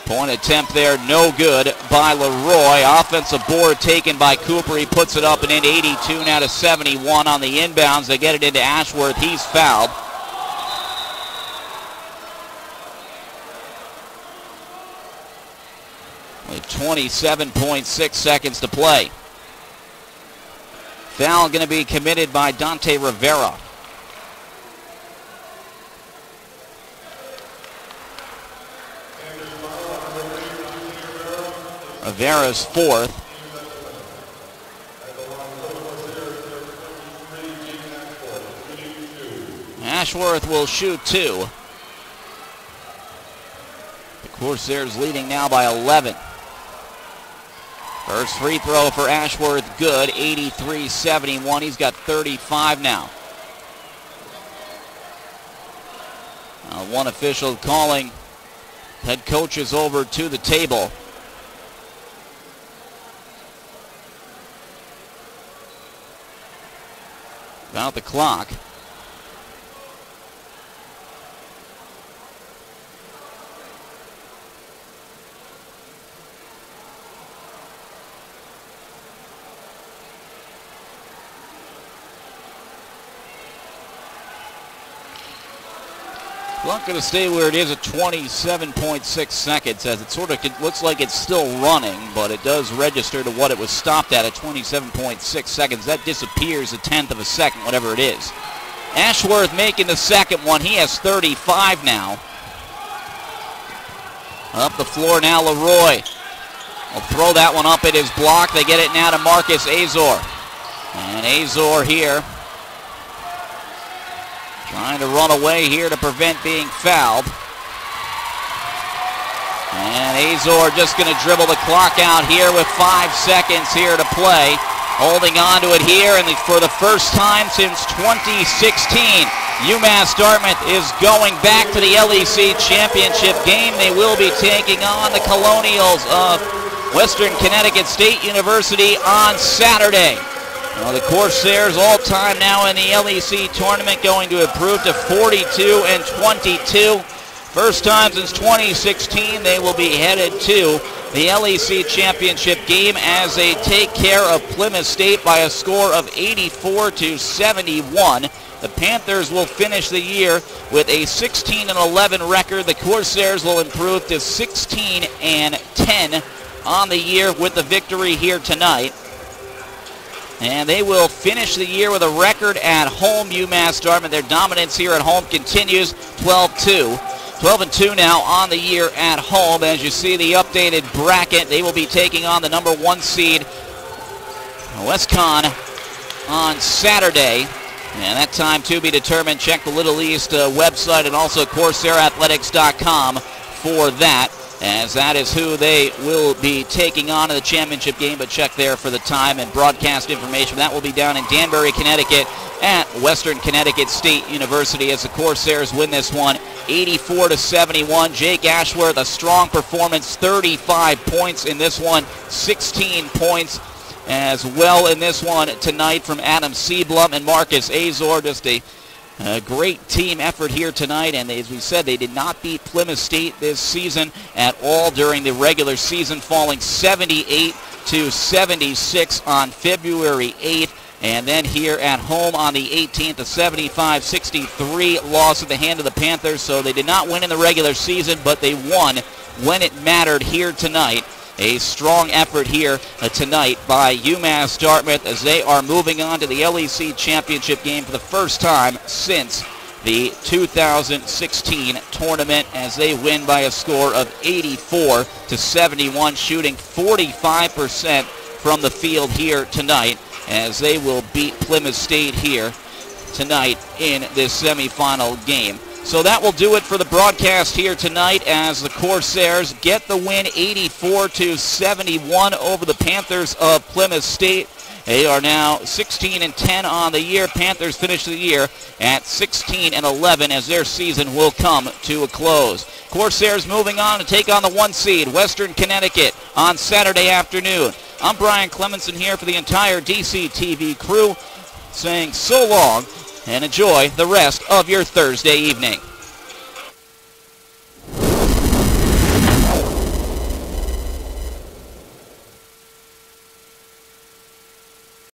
Point attempt there, no good by Leroy. Offensive board taken by Cooper. He puts it up and in 82 now to 71 on the inbounds. They get it into Ashworth. He's fouled. With 27.6 seconds to play. Foul going to be committed by Dante Rivera. Rivera's fourth. Ashworth will shoot two. The Corsairs leading now by 11. First free throw for Ashworth, good, 83-71. He's got 35 now. One official calling head coaches over to the table. About the clock. Clock going to stay where it is at 27.6 seconds as it sort of looks like it's still running, but it does register to what it was stopped at 27.6 seconds. That disappears a tenth of a second, whatever it is. Ashworth making the second one. He has 35 now. Up the floor now, Leroy will throw that one up. It is blocked. They get it now to Marcus Azor. And Azor here trying to run away here to prevent being fouled. And Azor just going to dribble the clock out here with 5 seconds here to play. Holding on to it here, and for the first time since 2016, UMass Dartmouth is going back to the LEC championship game. They will be taking on the Colonials of Western Connecticut State University on Saturday. Well, the Corsairs all-time now in the LEC tournament, going to improve to 42-22. First time since 2016 they will be headed to the LEC championship game as they take care of Plymouth State by a score of 84-71. The Panthers will finish the year with a 16-11 record. The Corsairs will improve to 16-10 on the year with the victory here tonight. and they will finish the year with a record at home. UMass Dartmouth, their dominance here at home continues, 12-2. 12-2 now on the year at home. As you see the updated bracket, they will be taking on the number 1 seed, WestCon, on Saturday. And that time to be determined. Check the Little East website and also Corsairathletics.com for that, as that is who they will be taking on in the championship game. But check there for the time and broadcast information. That will be down in Danbury, Connecticut at Western Connecticut State University as the Corsairs win this one 84-71. Jake Ashworth, a strong performance, 35 points in this one, 16 points as well in this one tonight from Adam Seablum and Marcus Azor. Just a great team effort here tonight, and as we said, they did not beat Plymouth State this season at all during the regular season, falling 78-76 on February 8th. And then here at home on the 18th, a 75-63 loss at the hand of the Panthers. So they did not win in the regular season, but they won when it mattered here tonight. A strong effort here tonight by UMass Dartmouth as they are moving on to the LEC championship game for the first time since the 2016 tournament, as they win by a score of 84-71, shooting 45% from the field here tonight, as they will beat Plymouth State here tonight in this semifinal game. So that will do it for the broadcast here tonight as the Corsairs get the win 84-71 over the Panthers of Plymouth State. They are now 16-10 on the year. Panthers finish the year at 16-11 as their season will come to a close. Corsairs moving on to take on the 1 seed, Western Connecticut, on Saturday afternoon. I'm Brian Clemenson here for the entire DC TV crew, saying so long and enjoy the rest of your Thursday evening.